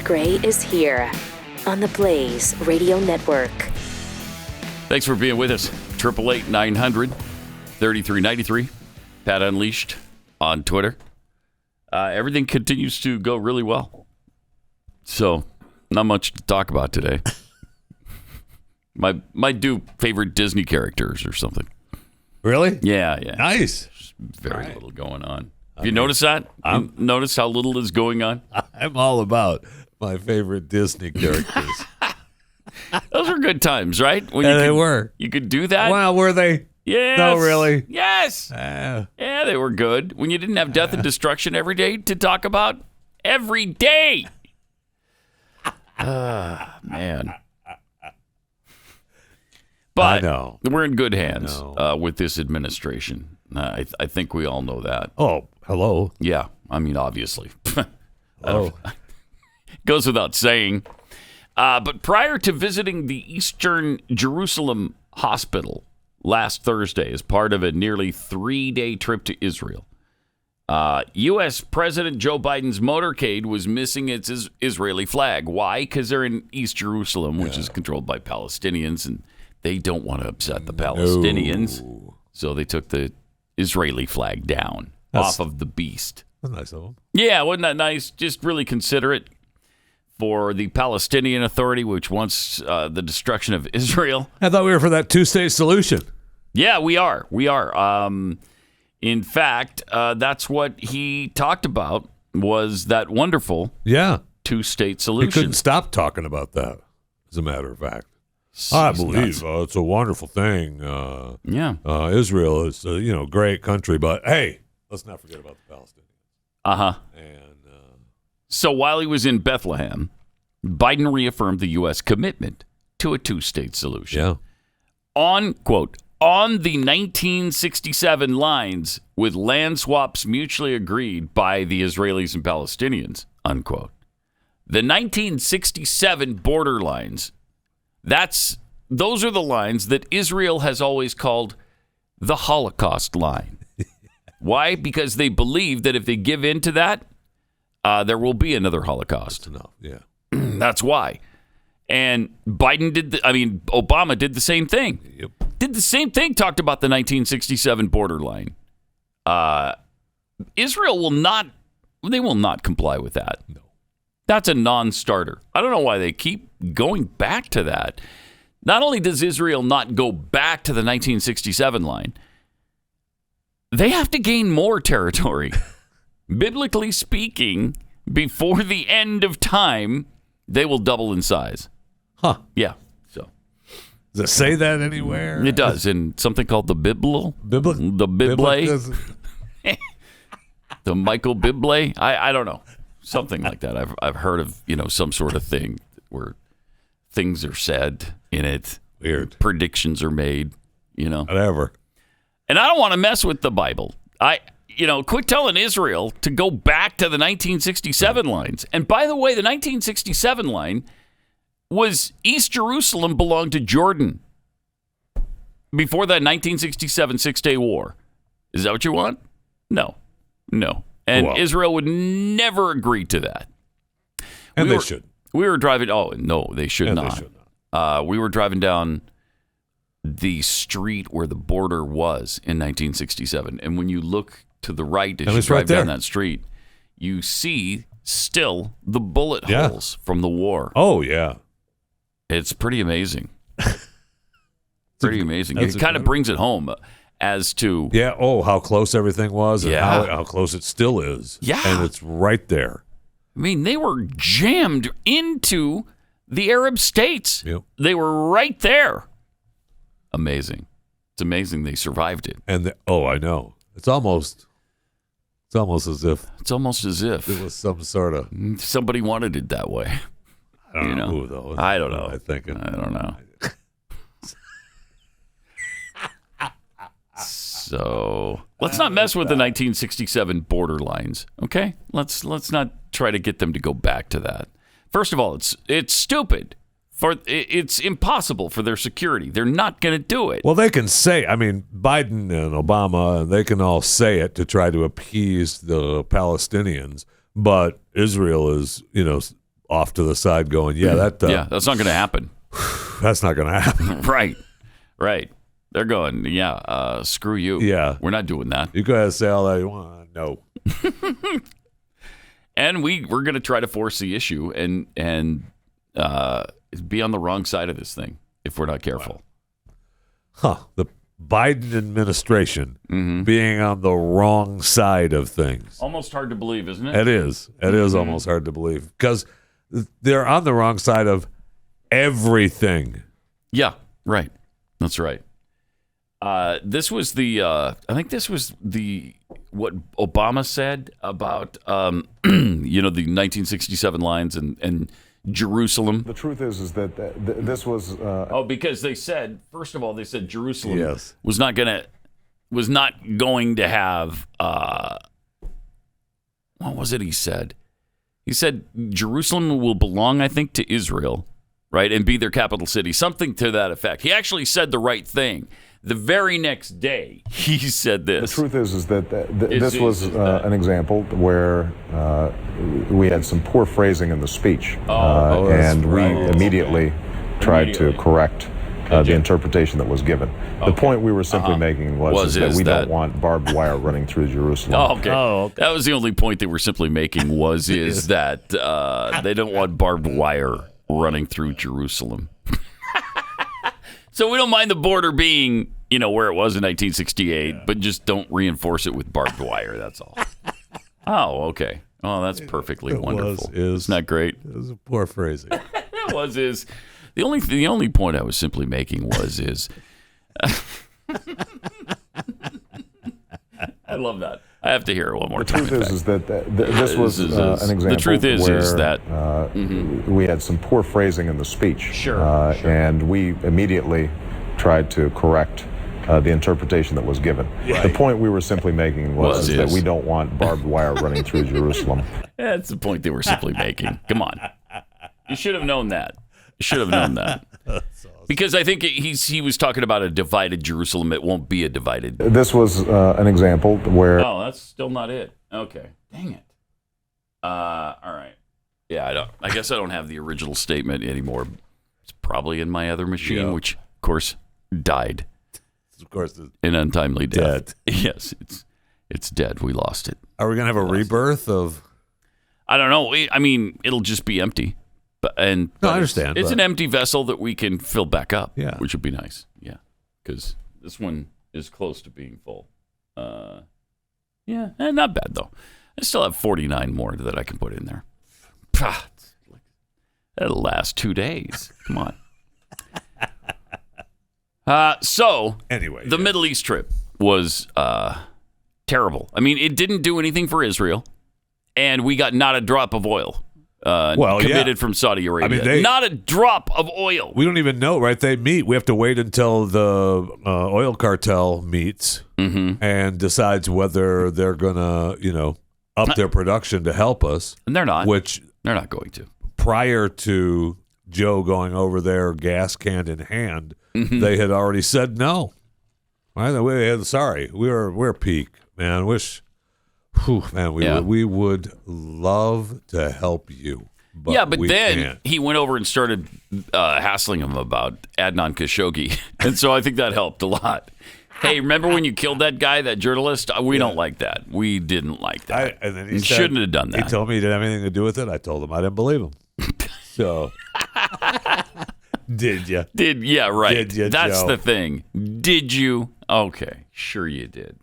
Pat Gray is here on the Blaze Radio Network. Thanks for being with us. 888-900-3393. Pat Unleashed on Twitter. Everything continues to go really well. So, not much to talk about today. Might do favorite Disney characters or something. Really? Yeah. Nice. There's very little going on. Have you noticed that? Notice how little is going on? I'm all about my favorite Disney characters. Those were good times, right? When they were. You could do that? Wow, were they? Yes. No, really? Yes. Yeah, they were good. When you didn't have death and destruction every day to talk about. Every day. Man. But I know. We're in good hands with this administration. I think we all know that. Oh, hello. Yeah, I mean, obviously. Goes without saying. But prior to visiting the Eastern Jerusalem Hospital last Thursday as part of a nearly 3-day trip to Israel, U.S. President Joe Biden's motorcade was missing its Israeli flag. Why? Because they're in East Jerusalem, which is controlled by Palestinians, and they don't want to upset the Palestinians. No. So they took the Israeli flag down off of the beast. That's nice of them. Yeah, wasn't that nice? Just really considerate for the Palestinian Authority, which wants the destruction of Israel. I thought we were for that two-state solution. Yeah, we are. We are. In fact, that's what he talked about, was that wonderful two-state solution. He couldn't stop talking about that, as a matter of fact. I believe it's a wonderful thing. Israel is a great country, but hey, let's not forget about the Palestinians. And so while he was in Bethlehem, Biden reaffirmed the U.S. commitment to a two-state solution. Yeah. On, quote, on the 1967 lines with land swaps mutually agreed by the Israelis and Palestinians, unquote. The 1967 border lines, those are the lines that Israel has always called the Holocaust line. Why? Because they believe that if they give in to that, there will be another Holocaust. That's enough. Yeah. That's why. And Obama did the same thing. Yep. Did the same thing, talked about the 1967 borderline. Israel will not comply with that. No. That's a non-starter. I don't know why they keep going back to that. Not only does Israel not go back to the 1967 line, they have to gain more territory. Biblically speaking, before the end of time, they will double in size. Huh. Yeah. So does it say that anywhere? It does in something called the Bible. The Bible. The Michael Bible. I don't know. Something like that. I've heard of, some sort of thing where things are said in it. Weird. Predictions are made, Whatever. And I don't want to mess with the Bible. Quit telling Israel to go back to the 1967 lines. And by the way, the 1967 line was East Jerusalem belonged to Jordan before that 1967 Six-Day War. Is that what you want? No. And Israel would never agree to that. And they should. We were driving. Oh, no, they should not. They should not. We were driving down the street where the border was in 1967. And when you look to the right as you drive down that street, you see still the bullet holes from the war. Oh, yeah. It's pretty amazing. It kind of brings it home as to... Yeah, how close everything was and how close it still is. Yeah. And it's right there. I mean, they were jammed into the Arab states. Yep. They were right there. Amazing. It's amazing they survived it. And I know. It's almost as if it was some sort of somebody wanted it that way. I don't know who though. I don't know. I don't know. So let's not mess with the 1967 border lines, okay? Let's not try to get them to go back to that. First of all, it's stupid. It's impossible for their security. They're not going to do it. Well, they can say, Biden and Obama, they can all say it to try to appease the Palestinians, but Israel is, off to the side going, yeah, that's not going to happen. That's not going to happen. Right. They're going, screw you. Yeah. We're not doing that. You go ahead and say all that you want. No. And we're going to try to force the issue and be on the wrong side of this thing if we're not careful. The Biden administration being on the wrong side of things. Almost hard to believe, isn't it? It is. It is almost hard to believe because they're on the wrong side of everything. Yeah, right. That's right. This was I think this was what Obama said about, the 1967 lines and Jerusalem. The truth is that this was. Because they said, first of all, Jerusalem was not going to have. What was it he said? He said Jerusalem will belong, I think, to Israel, right, and be their capital city, something to that effect. He actually said the right thing. The very next day, he said this. The truth is that this was an example where we had some poor phrasing in the speech, and we immediately tried to correct the interpretation that was given. The point we were simply making was that we don't want barbed wire running through Jerusalem. Okay. That was the only point they were simply making is that they don't want barbed wire running through Jerusalem. So we don't mind the border being, where it was in 1968, but just don't reinforce it with barbed wire. That's all. Oh, okay. Oh, that's perfectly wonderful. Isn't that great? It was a poor phrasing. The only point I was simply making is. I love that. I have to hear it one more time. The truth is that this was an example. The truth is that we had some poor phrasing in the speech. Sure. And we immediately tried to correct the interpretation that was given. Right. The point we were simply making was that we don't want barbed wire running through Jerusalem. That's the point they were simply making. Come on. You should have known that. Because I think he was talking about a divided Jerusalem. It won't be a divided. This was an example where. Oh, that's still not it. Okay, dang it. All right. Yeah, I guess I don't have the original statement anymore. It's probably in my other machine, which of course died. Of course, an untimely death. Yes, it's dead. We lost it. Are we gonna have a rebirth of? I don't know. I mean, it'll just be empty. I understand. It's an empty vessel that we can fill back up, which would be nice. Yeah, because this one is close to being full. Not bad, though. I still have 49 more that I can put in there. That'll last 2 days. Come on. Anyway, the Middle East trip was terrible. I mean, it didn't do anything for Israel, and we got not a drop of oil. Committed from Saudi Arabia. Not a drop of oil. We don't even know, right? They meet. We have to wait until the oil cartel meets and decides whether they're going to, up their production to help us. And they're not. Which they're not going to. Prior to Joe going over there, gas can in hand, they had already said no. Sorry, we're peak, man. We would love to help you. But then can't. He went over and started hassling him about Adnan Khashoggi. And so I think that helped a lot. Hey, remember when you killed that guy, that journalist? We don't like that. We didn't like that. And then he shouldn't have done that. He told me he didn't have anything to do with it. I told him I didn't believe him. So, did you? Yeah, right. Did you, That's Joe? the thing. Did you? Okay, sure you did.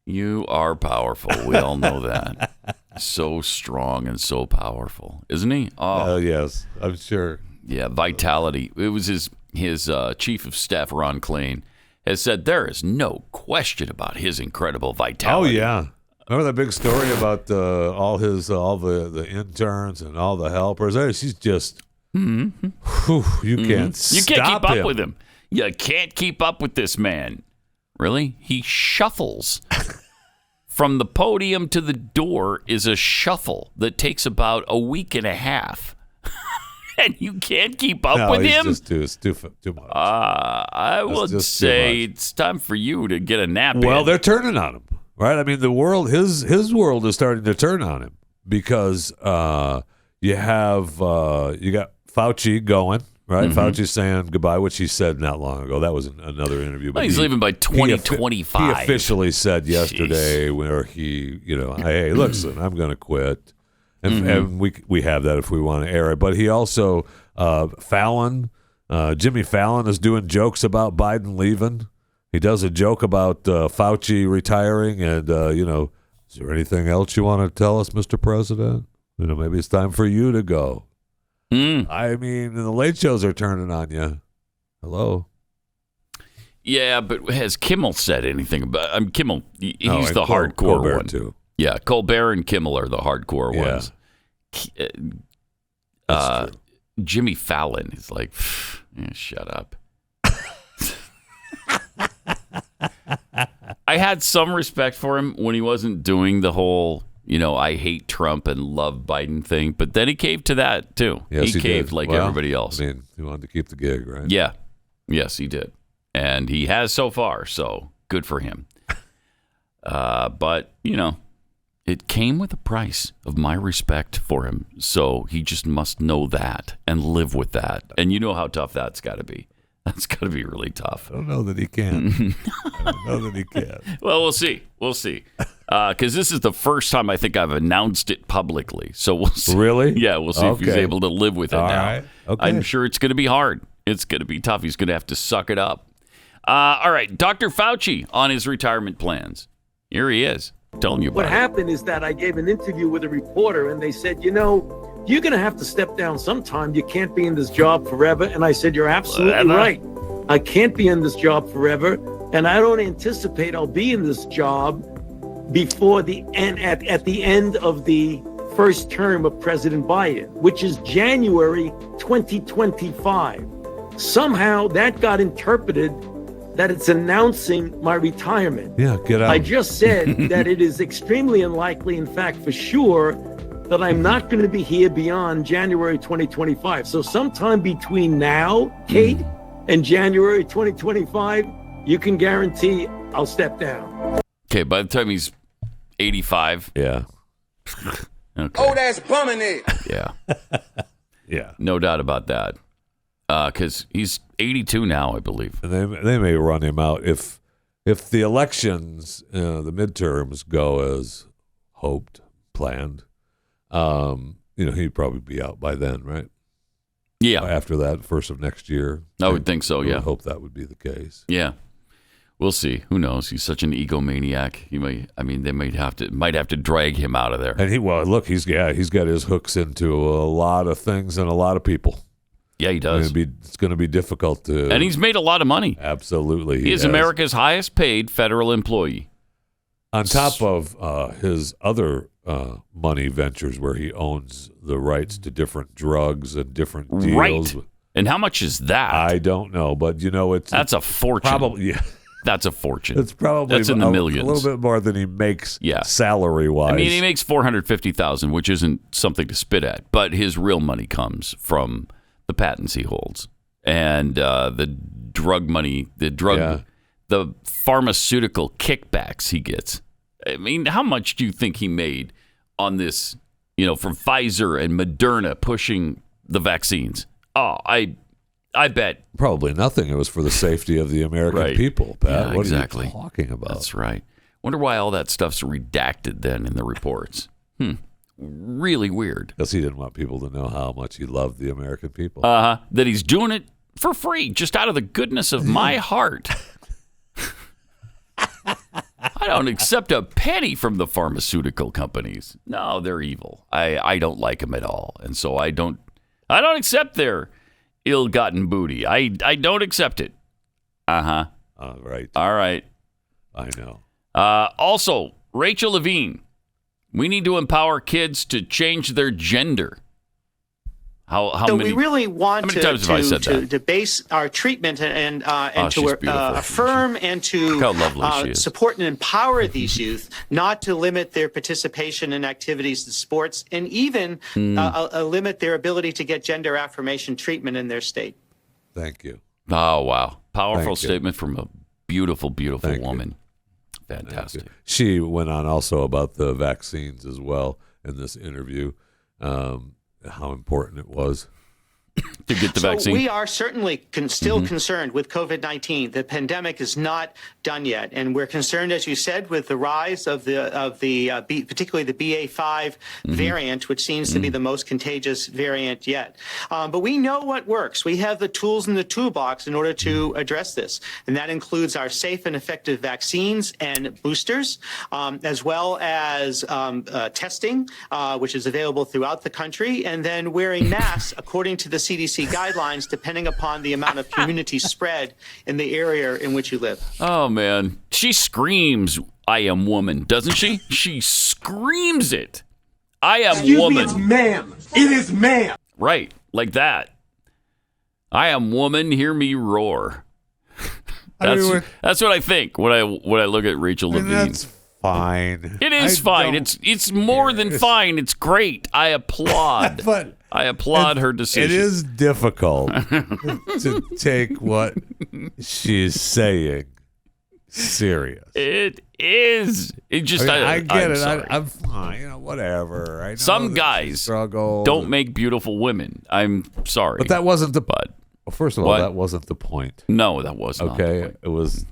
You are powerful. We all know that. So strong and so powerful, isn't he? Oh, yes, I'm sure. Yeah, vitality. It was his chief of staff, Ron Klain, has said there is no question about his incredible vitality. Oh yeah, remember that big story about all the interns and all the helpers? He's just you can't keep up with him. You can't keep up with this man. Really? He shuffles. From the podium to the door is a shuffle that takes about a week and a half. And you can't keep up with him? It's too much. I would say it's time for you to get a nap in. Well, they're turning on him, right? I mean, the world, his world is starting to turn on him because, you have you got Fauci going, right? Fauci's saying goodbye, which he said not long ago. That was another interview. But he's leaving by 2025. He officially said yesterday where he, hey, listen, I'm going to quit. And we have that if we want to air it. But he also, Jimmy Fallon is doing jokes about Biden leaving. He does a joke about Fauci retiring. And, is there anything else you want to tell us, Mr. President? Maybe it's time for you to go. I mean, the late shows are turning on you. Hello. Yeah, but has Kimmel said anything about Kimmel, he's the hardcore Colbert one. Too. Yeah, Colbert and Kimmel are the hardcore ones. That's true. Jimmy Fallon is like, shut up. I had some respect for him when he wasn't doing the whole, I hate Trump and love Biden thing, but then he caved to that too. Yes, he caved like everybody else. I mean, he wanted to keep the gig, right? Yeah. Yes, he did. And he has so far, so good for him. But, it came with a price of my respect for him. So he just must know that and live with that. And you know how tough that's got to be. That's got to be really tough. I don't know that he can. Well, we'll see. We'll see. Because this is the first time I think I've announced it publicly. So we'll see. Really? Yeah, we'll see if he's able to live with it All now. right. Okay. I'm sure it's going to be hard. It's going to be tough. He's going to have to suck it up. All right. Dr. Fauci on his retirement plans. Here he is telling you about What happened is that I gave an interview with a reporter and they said, you're going to have to step down sometime. You can't be in this job forever. And I said, you're absolutely right. I can't be in this job forever. And I don't anticipate I'll be in this job before the end, at the end of the first term of President Biden, which is January 2025. Somehow that got interpreted that it's announcing my retirement. Yeah, get out. I just said that it is extremely unlikely, in fact, for sure, that I'm not going to be here beyond January 2025. So sometime between now, Kate, and January 2025, you can guarantee I'll step down. Okay, by the time he's 85. Yeah. Okay. Oh, that's bumming it. Yeah. Yeah. No doubt about that. Because he's 82 now, I believe. And they may run him out if the elections, the midterms go as hoped, planned. He'd probably be out by then, right? Yeah. After that, first of next year. I would think so. Yeah. I hope that would be the case. Yeah. We'll see. Who knows? He's such an egomaniac. They might have to drag him out of there. And he's got his hooks into a lot of things and a lot of people. Yeah, he does. It's going to be difficult to. And he's made a lot of money. Absolutely. He is America's highest paid federal employee. On top of his other money ventures where he owns the rights to different drugs and different deals. Right. And how much is that? I don't know, but that's a fortune. Probably, yeah. That's a fortune. It's probably that's in the millions. A little bit more than he makes salary-wise. I mean, he makes $450,000, which isn't something to spit at, but his real money comes from the patents he holds and the drug money, the pharmaceutical kickbacks he gets. I mean, how much do you think he made on this, from Pfizer and Moderna pushing the vaccines? Oh, I bet. Probably nothing. It was for the safety of the American people, Pat. Yeah, what exactly. are you talking about? That's right. Wonder why all that stuff's redacted then in the reports. Really weird. Because he didn't want people to know how much he loved the American people. That he's doing it for free, just out of the goodness of my heart. I don't accept a penny from the pharmaceutical companies. No, they're evil. I don't like them at all. And so I don't accept their ill-gotten booty. I don't accept it. Uh-huh. Right. All right. I know. Also, Rachel Levine. We need to empower kids to change their gender. How so many? We really want to base our treatment and to affirm and to support and empower these youth, not to limit their participation in activities and sports, and even limit their ability to get gender affirmation treatment in their state. Thank you. Oh, wow. Powerful statement from a beautiful, beautiful woman. Fantastic. She went on also about the vaccines as well in this interview. how important it was to get the vaccine? We are certainly still concerned with COVID-19. The pandemic is not done yet, and we're concerned, as you said, with the rise of particularly the BA.5 variant, which seems to be the most contagious variant yet. But we know what works. We have the tools in the toolbox in order to address this, and that includes our safe and effective vaccines and boosters, as well as testing, which is available throughout the country, and then wearing masks according to the CDC guidelines, depending upon the amount of community spread in the area in which you live. Oh, man. She screams, "I am woman," doesn't she? She screams it. "I am woman." Excuse me, it's ma'am. It is ma'am. Right, like that. "I am woman, hear me roar." That's what I think when I look at Rachel Levine. That's fine. It is fine. It's more than fine. It's great. I applaud. But I applaud her decision. It is difficult to take what she's saying serious. It is. It just. I get it. Sorry. I'm fine. Whatever. I know some guys struggle. Don't make beautiful women. I'm sorry. But that wasn't the. Well, first of all, that wasn't the point. No, that was not. Okay, it was.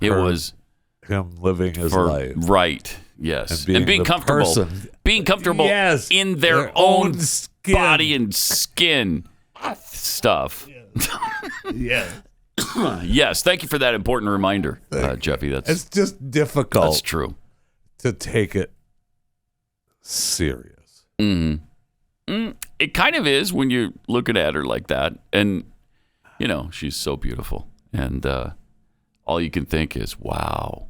It was him living his life. Right. Yes. And being comfortable. Being comfortable in their own body and skin stuff. Yeah. Yes. Thank you for that important reminder, Jeffy. It's just difficult. That's true. To take it serious. It kind of is when you're looking at her like that. And, she's so beautiful. And all you can think is, wow.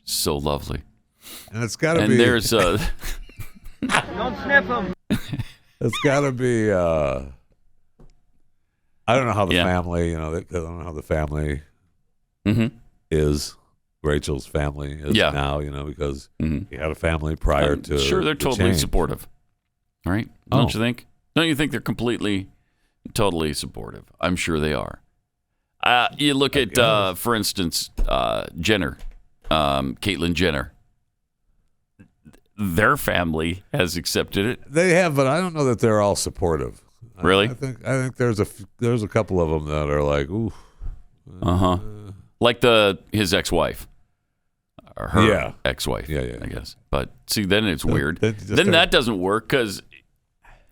She's so lovely. And it's got to be. And there's don't sniff them. It's got to be. I don't know how the family. I don't know how the family is. Rachel's family is now. Because he had a family prior to. Sure, they're totally supportive. Right? Don't you think? Don't you think they're totally supportive? I'm sure they are. You look at, for instance, Jenner, Caitlyn Jenner. Their family has accepted it. They have, but I don't know that they're all supportive. Really? I think there's a couple of them that are like, ooh. Like his ex-wife. Or her ex-wife, I guess. But see, then it's weird. Then that doesn't work because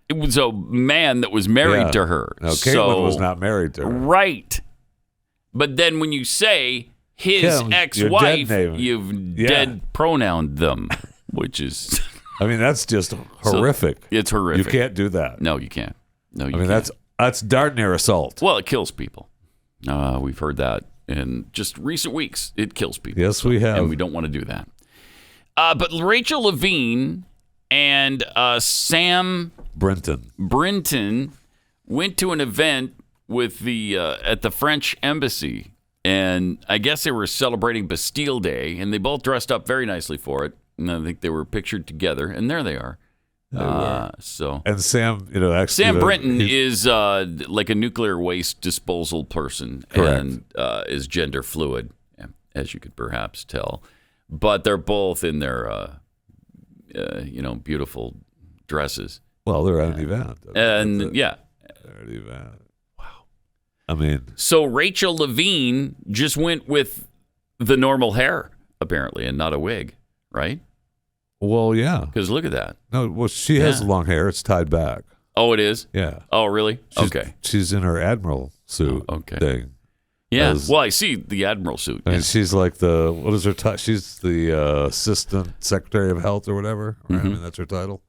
it was a man that was married to her. No, Caitlyn was not married to her. Right. But then when you say his ex-wife, you've dead pronouned them, which is... I mean, that's just horrific. So it's horrific. You can't do that. No, you can't. No, you can't. That's darn near assault. Well, it kills people. We've heard that in just recent weeks. It kills people. Yes, we have. And we don't want to do that. But Rachel Levine and Sam Brinton went to an event with at the French embassy, and I guess they were celebrating Bastille Day, and they both dressed up very nicely for it. And I think they were pictured together, and there they are. And Sam, actually, Sam Brinton is like a nuclear waste disposal person, and is gender fluid, as you could perhaps tell. But they're both in their, beautiful dresses. Well, they're at an event, they're at an event. Wow. I mean, so Rachel Levine just went with the normal hair, apparently, and not a wig, right? Well, yeah. Because look at that. No, well, she has long hair. It's tied back. Oh, it is? Yeah. Oh, really? Okay. She's in her admiral suit thing. Yeah. Well, I see the admiral suit. And she's like what is her title? She's the assistant secretary of health or whatever. Right? I mean, that's her title.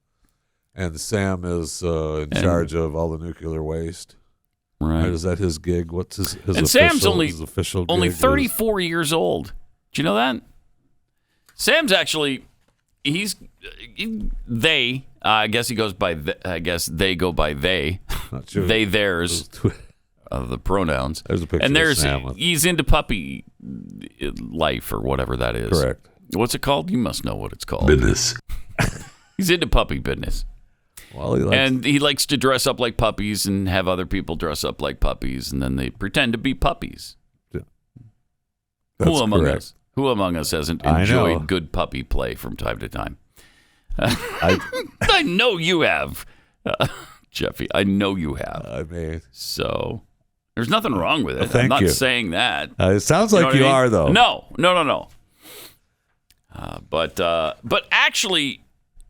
And Sam is in charge of all the nuclear waste. Right. Is that his gig? What's his and official, Sam's his official only gig 34 years old. Do you know that? Sam's actually... I guess he goes by, I guess they go by they. Not sure. They, theirs, the pronouns. There's a picture and of Sam. He's into puppy life or whatever that is. Correct. What's it called? You must know what it's called. Business. He's into puppy business. Well, he likes to dress up like puppies and have other people dress up like puppies, and then they pretend to be puppies. Yeah. Who among us hasn't enjoyed good puppy play from time to time? I know you have, Jeffy. I know you have. I mean, so there's nothing wrong with it. Thank I'm not you. saying that. It sounds like you are, though. No. But actually,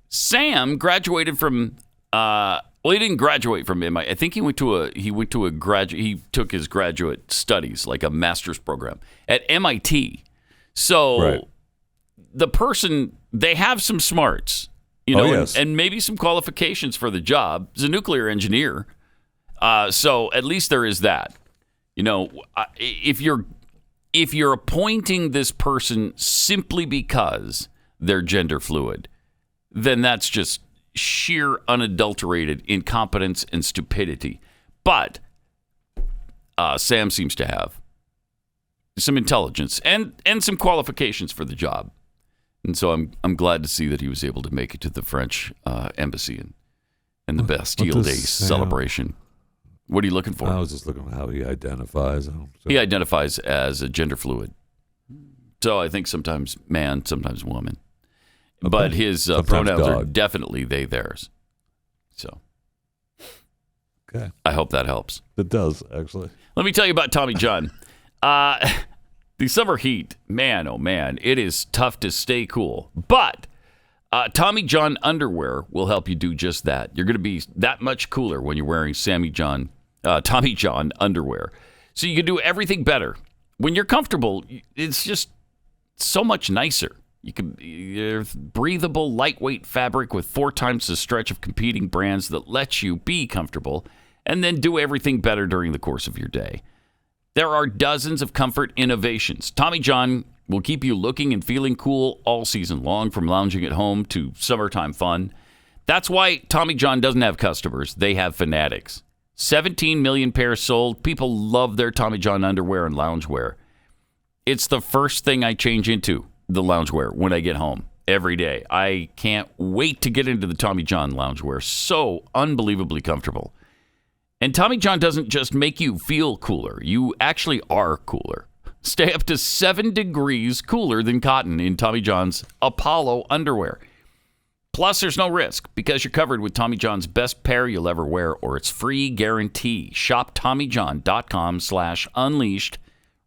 Sam graduated from. Well, he didn't graduate from MIT. I think he took his graduate studies, like a master's program at MIT. So the person, they have some smarts, and maybe some qualifications for the job. He's a nuclear engineer. So at least there is that. If you're appointing this person simply because they're gender fluid, then that's just sheer unadulterated incompetence and stupidity. But Sam seems to have some intelligence and some qualifications for the job. And so I'm glad to see that he was able to make it to the French embassy and the Bastille Day celebration. What are you looking for? I was just looking at how he identifies. He identifies as a gender fluid. So I think sometimes man, sometimes woman. Okay. But his pronouns are definitely they, theirs. So okay. I hope that helps. It does, actually. Let me tell you about Tommy John. The summer heat, man, oh man, it is tough to stay cool. But Tommy John underwear will help you do just that. You're going to be that much cooler when you're wearing Tommy John underwear. So you can do everything better. When you're comfortable, it's just so much nicer. You're breathable, lightweight fabric with 4 times the stretch of competing brands that lets you be comfortable and then do everything better during the course of your day. There are dozens of comfort innovations. Tommy John will keep you looking and feeling cool all season long, from lounging at home to summertime fun. That's why Tommy John doesn't have customers. They have fanatics. 17 million pairs sold. People love their Tommy John underwear and loungewear. It's the first thing I change into, the loungewear, when I get home every day. I can't wait to get into the Tommy John loungewear. So unbelievably comfortable. And Tommy John doesn't just make you feel cooler. You actually are cooler. Stay up to 7 degrees cooler than cotton in Tommy John's Apollo underwear. Plus, there's no risk because you're covered with Tommy John's best pair you'll ever wear, or its free guarantee. Shop TommyJohn.com/unleashed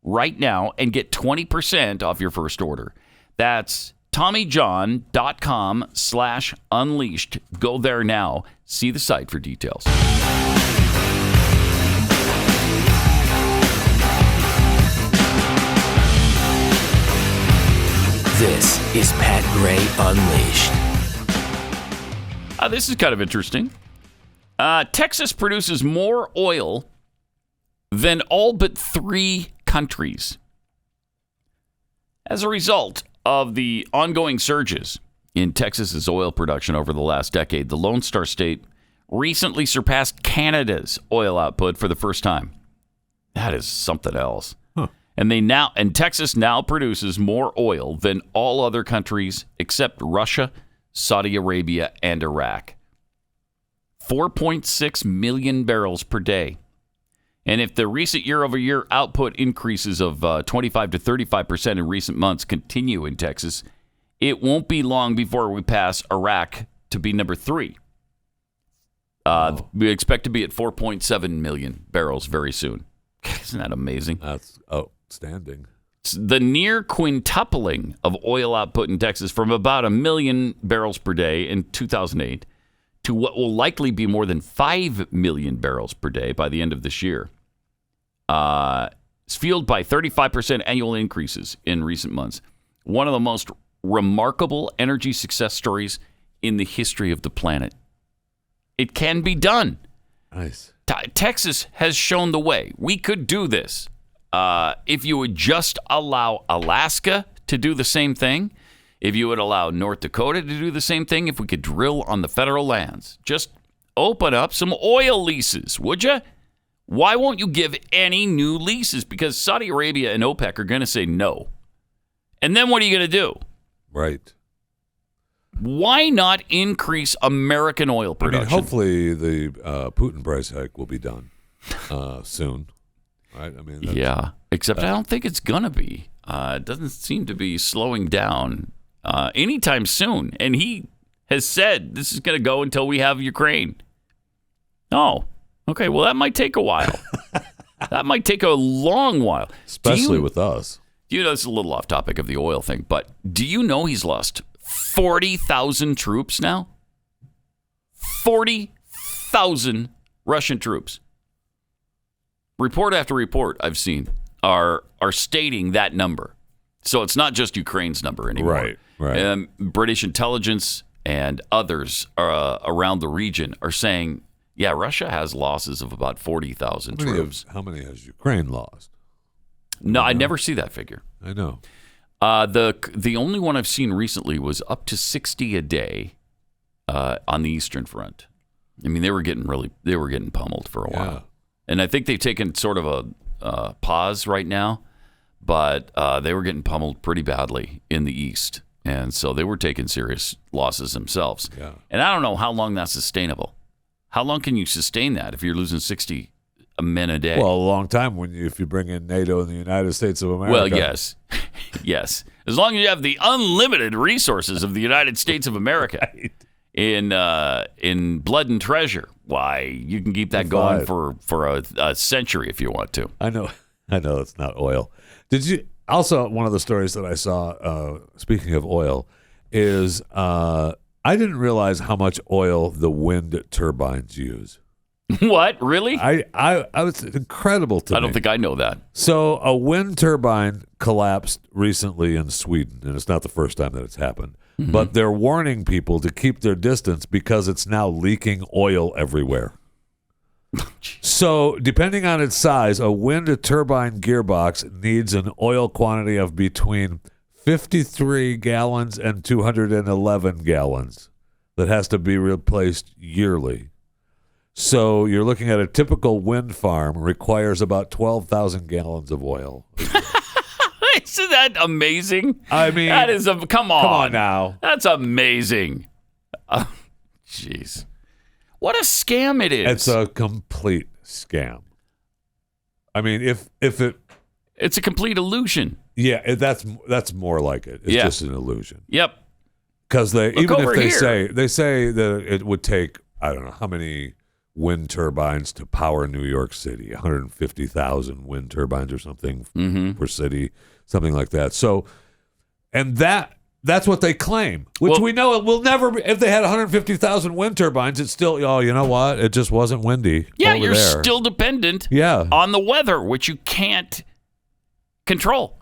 right now and get 20% off your first order. That's TommyJohn.com/unleashed. Go there now. See the site for details. This is Pat Gray Unleashed. This is kind of interesting. Texas produces more oil than all but 3 countries. As a result of the ongoing surges in Texas's oil production over the last decade, the Lone Star State recently surpassed Canada's oil output for the first time. That is something else. And Texas now produces more oil than all other countries except Russia, Saudi Arabia, and Iraq. 4.6 million barrels per day. And if the recent year-over-year output increases of 25 to 35% in recent months continue in Texas, it won't be long before we pass Iraq to be number 3. We expect to be at 4.7 million barrels very soon. Isn't that amazing? That's outstanding. The near quintupling of oil output in Texas from about 1 million barrels per day in 2008 to what will likely be more than 5 million barrels per day by the end of this year. It's fueled by 35% annual increases in recent months. One of the most remarkable energy success stories in the history of the planet. It can be done. Nice. Texas has shown the way. We could do this. If you would just allow Alaska to do the same thing, if you would allow North Dakota to do the same thing, if we could drill on the federal lands, just open up some oil leases, would you? Why won't you give any new leases? Because Saudi Arabia and OPEC are going to say no. And then what are you going to do? Right. Why not increase American oil production? I mean, hopefully the Putin price hike will be done soon. Right? I mean, yeah, except I don't think it's going to be. It doesn't seem to be slowing down anytime soon. And he has said this is going to go until we have Ukraine. Oh, okay. Well, that might take a while. That might take a long while. Especially with us. You know, it's a little off topic of the oil thing, but do you know he's lost 40,000 troops now? 40,000 Russian troops. Report after report I've seen are stating that number. So it's not just Ukraine's number anymore. Right. British intelligence and others around the region are saying, yeah, Russia has losses of about 40,000 troops. How many has Ukraine lost? No, I never see that figure. I know. The only one I've seen recently was up to 60 a day on the Eastern Front. I mean, they were getting pummeled for a while. And I think they've taken sort of a pause right now, but they were getting pummeled pretty badly in the East. And so they were taking serious losses themselves. Yeah. And I don't know how long that's sustainable. How long can you sustain that if you're losing 60 men a day? Well, a long time if you bring in NATO and the United States of America. Well, yes. Yes. As long as you have the unlimited resources of the United States of America in blood and treasure, why, you can keep that going for a century if you want to. I know it's not oil. Did you also, one of the stories that I saw, speaking of oil, is I didn't realize how much oil the wind turbines use. What? Really? I was incredible to me. I don't think I know that. So a wind turbine collapsed recently in Sweden, and it's not the first time that it's happened. Mm-hmm. But they're warning people to keep their distance because it's now leaking oil everywhere. So depending on its size, a wind turbine gearbox needs an oil quantity of between 53 gallons and 211 gallons that has to be replaced yearly. So you're looking at a typical wind farm requires about 12,000 gallons of oil. Isn't that amazing? I mean, that is come on. Come on now. That's amazing. Jeez. What a scam it is. It's a complete scam. I mean, if it's a complete illusion. Yeah, that's more like it. It's just an illusion. Yep. Because they say that it would take, I don't know how many wind turbines to power New York City, 150,000 wind turbines or something per city, something like that. So, and that's what they claim, which we know it will never be. If they had 150,000 wind turbines, it's still, you know what? It just wasn't windy. Yeah, you're still dependent on the weather, which you can't control.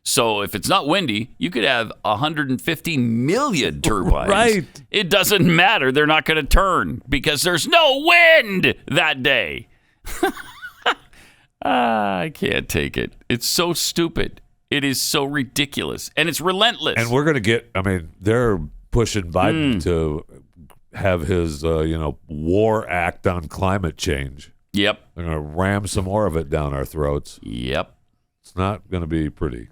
So if it's not windy, you could have 150 million turbines. Right. It doesn't matter. They're not going to turn because there's no wind that day. I can't take it. It's so stupid. It is so ridiculous. And it's relentless. And we're going to they're pushing Biden to have his, war act on climate change. Yep. They're going to ram some more of it down our throats. Yep. It's not going to be pretty.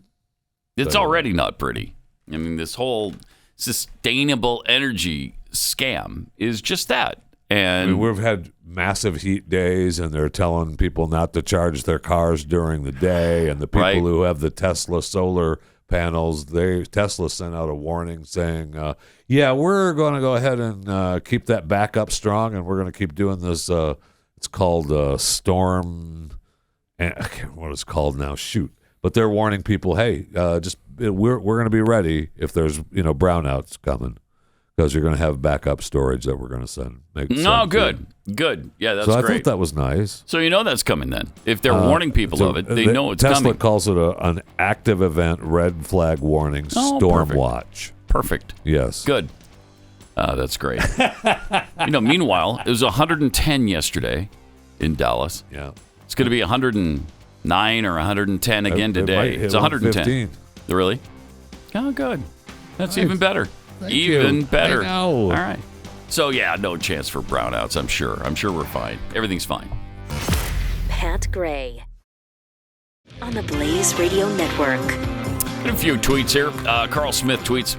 It's already not pretty. I mean, this whole sustainable energy scam is just that. And we've had massive heat days, and they're telling people not to charge their cars during the day. And the people who have the Tesla solar panels, Tesla sent out a warning saying, we're going to go ahead and keep that back up strong, and we're going to keep doing this. It's called storm. I can't remember what it's called now. Shoot. But they're warning people, hey, we're going to be ready if there's brownouts coming, because you're going to have backup storage that we're going to send. Good. Yeah, that's great. So I thought that was nice. So that's coming then. If they're warning people of it, they know it's Tesla coming. Tesla calls it an active event, red flag warning, storm watch. Perfect. Yes. Good. That's great. Meanwhile, it was 110 yesterday in Dallas. Yeah. It's going to be 109 or 110 again today. It's 110. Really? Oh, good. That's even better. Even better. I know. All right. So, no chance for brownouts, I'm sure. I'm sure we're fine. Everything's fine. Pat Gray on the Blaze Radio Network. Got a few tweets here. Carl Smith tweets,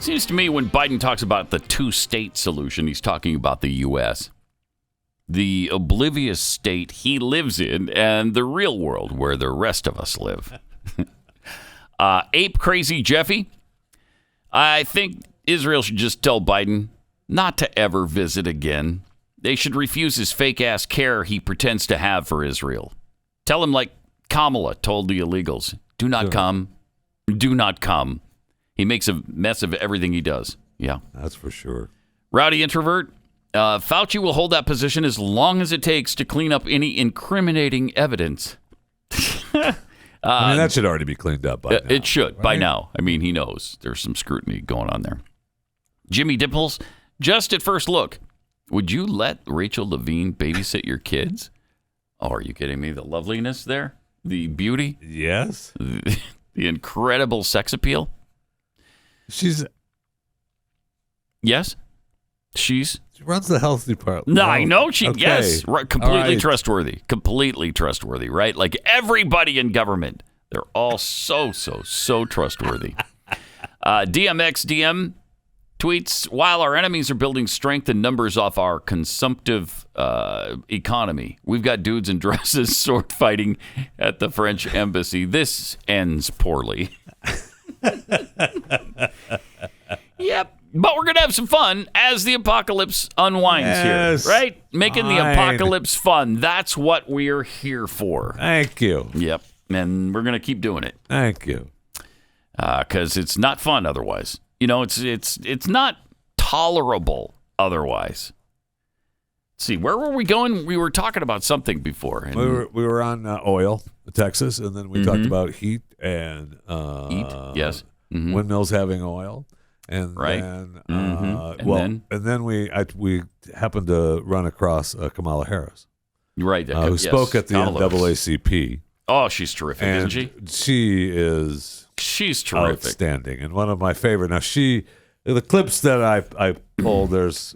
seems to me when Biden talks about the two-state solution, he's talking about the U.S., the oblivious state he lives in, and the real world where the rest of us live. Ape Crazy Jeffy, I think Israel should just tell Biden not to ever visit again. They should refuse his fake-ass care he pretends to have for Israel. Tell him like Kamala told the illegals, do not come. Do not come. He makes a mess of everything he does. Yeah. That's for sure. Rowdy introvert. Fauci will hold that position as long as it takes to clean up any incriminating evidence. I mean, that should already be cleaned up by now. It should, right? by now. I mean, he knows there's some scrutiny going on there. Jimmy Dimples, just at first look, would you let Rachel Levine babysit your kids? Oh, are you kidding me? The loveliness there? The beauty? Yes. The incredible sex appeal? Yes? She runs the health department. No, I know she. Okay. Yes, right, completely trustworthy. Completely trustworthy, right? Like everybody in government, they're all so trustworthy. DMXDM tweets: while our enemies are building strength and numbers off our consumptive economy, we've got dudes in dresses sword fighting at the French embassy. This ends poorly. Yep. But we're going to have some fun as the apocalypse unwinds here, right? Making the apocalypse fun. That's what we're here for. Thank you. Yep. And we're going to keep doing it. Thank you. Because it's not fun otherwise. You know, it's not tolerable otherwise. Let's see, where were we going? We were talking about something before. And we were on oil, Texas, and then we talked about heat and yes. Windmills having oil. And then we happened to run across Kamala Harris, right? Who spoke at the NAACP. Oh, she's terrific, isn't she? She's terrific, outstanding, and one of my favorite. Now, the clips that I pulled, there's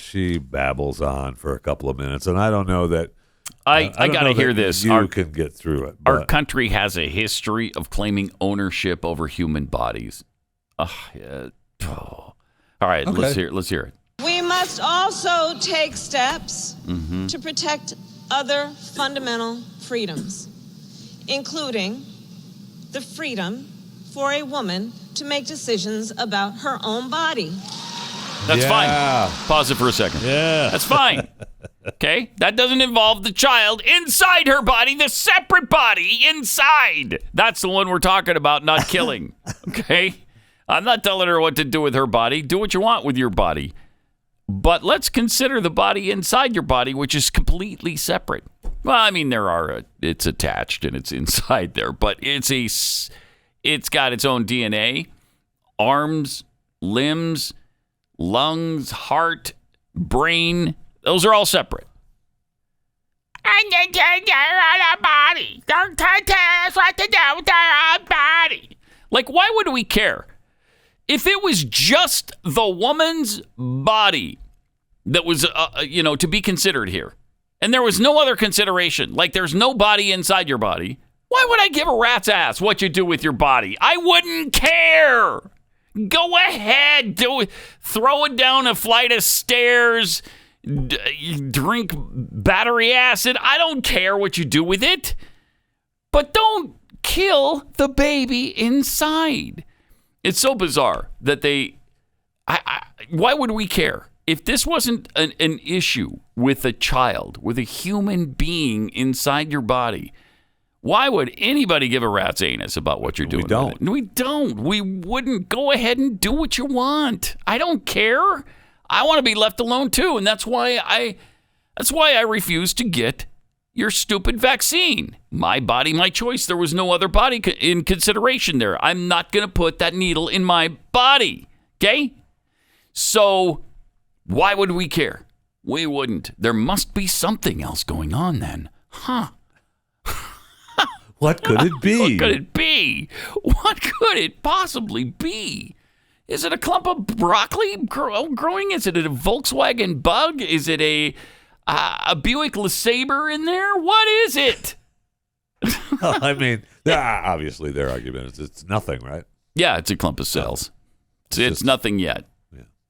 she babbles on for a couple of minutes, and I don't know that. I got to hear this. You can get through it. Our country has a history of claiming ownership over human bodies. All right, okay. Let's hear it. We must also take steps to protect other fundamental freedoms, including the freedom for a woman to make decisions about her own body. That's fine. Pause it for a second. Yeah. That's fine. Okay? That doesn't involve the child inside her body, the separate body inside. That's the one we're talking about, not killing. Okay? I'm not telling her what to do with her body. Do what you want with your body. But let's consider the body inside your body, which is completely separate. Well, I mean, it's attached and it's inside there, but it's got its own DNA, arms, limbs, lungs, heart, brain. Those are all separate. And then take our body. Don't tell us what to do with our body. Like, why would we care? If it was just the woman's body that was, to be considered here, and there was no other consideration, like there's no body inside your body, why would I give a rat's ass what you do with your body? I wouldn't care. Go ahead, do it. Throw it down a flight of stairs, drink battery acid. I don't care what you do with it. But don't kill the baby inside. It's so bizarre that why would we care? If this wasn't an issue with a child, with a human being inside your body, why would anybody give a rat's anus about what you're doing? We don't. We wouldn't. Go ahead and do what you want. I don't care. I want to be left alone too, and that's why I refuse to get your stupid vaccine. My body, my choice. There was no other body in consideration there. I'm not going to put that needle in my body. Okay? So why would we care? We wouldn't. There must be something else going on then. Huh? What could it be? What could it be? What could it possibly be? Is it a clump of broccoli growing? Is it a Volkswagen Bug? Is it a Buick LeSabre in there? What is it? I mean, obviously their argument is it's nothing, right? Yeah, it's a clump of cells. It's nothing yet.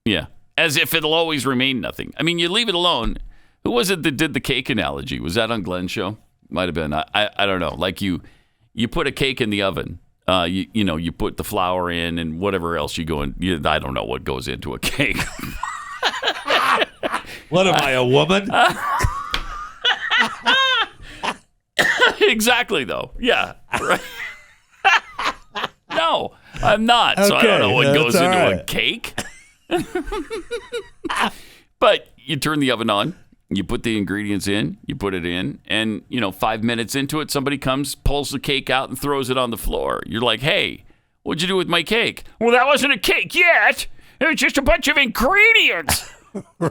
Yeah. As if it'll always remain nothing. I mean, you leave it alone. Who was it that did the cake analogy? Was that on Glenn's show? Might have been. I don't know. Like you put a cake in the oven You put the flour in and whatever else you go in. I don't know what goes into a cake. What am I, a woman? Exactly, though. Yeah. Right. No, I'm not. So I don't know what goes into a cake. But you turn the oven on. You put the ingredients in, you put it in, and, 5 minutes into it, somebody comes, pulls the cake out, and throws it on the floor. You're like, hey, what'd you do with my cake? Well, that wasn't a cake yet. It was just a bunch of ingredients.